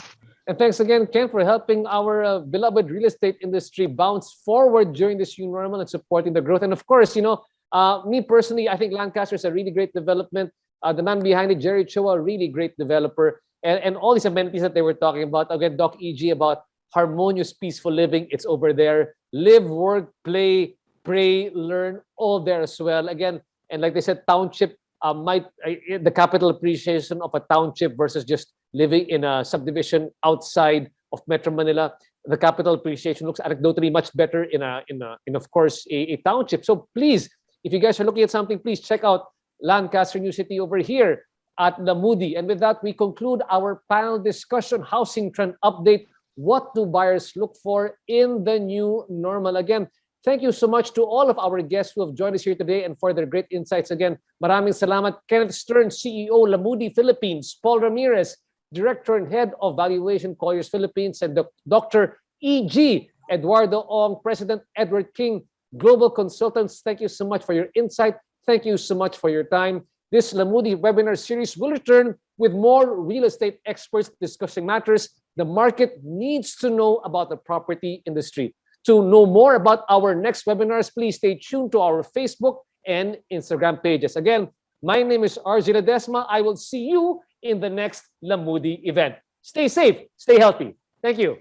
And thanks again, Ken, for helping our beloved real estate industry bounce forward during this new normal and supporting the growth. And of course, me personally, I think Lancaster is a really great development. The man behind it, Jerry Choa, a really great developer. And all these amenities that they were talking about, again, Doc EG, about harmonious, peaceful living, it's over there. Live, work, play, pray, learn, all there as well. Again, and like they said, township, the capital appreciation of a township versus just living in a subdivision outside of Metro Manila, the capital appreciation looks anecdotally much better in of course a township. So please, if you guys are looking at something, please check out Lancaster New City over here at Lamudi. And with that, we conclude our panel discussion, housing trend update. What do buyers look for in the new normal? Again, thank you so much to all of our guests who have joined us here today and for their great insights. Again, maraming salamat. Kenneth Stern, CEO, Lamudi Philippines. Paul Ramirez, Director and Head of Valuation, Colliers Philippines. And Dr. E.G. Eduardo Ong, President, Edward King, Global Consultants. Thank you so much for your insight. Thank you so much for your time. This Lamudi webinar series will return with more real estate experts discussing matters the market needs to know about the property industry. To know more about our next webinars, please stay tuned to our Facebook and Instagram pages. Again, my name is RJ Ledesma. I will see you in the next Lamudi event. Stay safe, stay healthy. Thank you.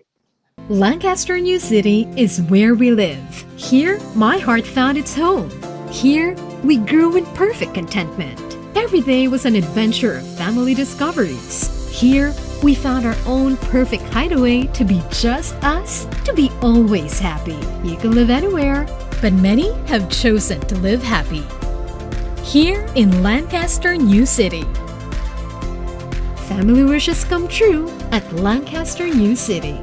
Lancaster New City is where we live. Here, my heart found its home. Here, we grew in perfect contentment. Every day was an adventure of family discoveries. Here, we found our own perfect hideaway to be just us, to be always happy. You can live anywhere, but many have chosen to live happy. Here in Lancaster New City. Family wishes come true at Lancaster New City.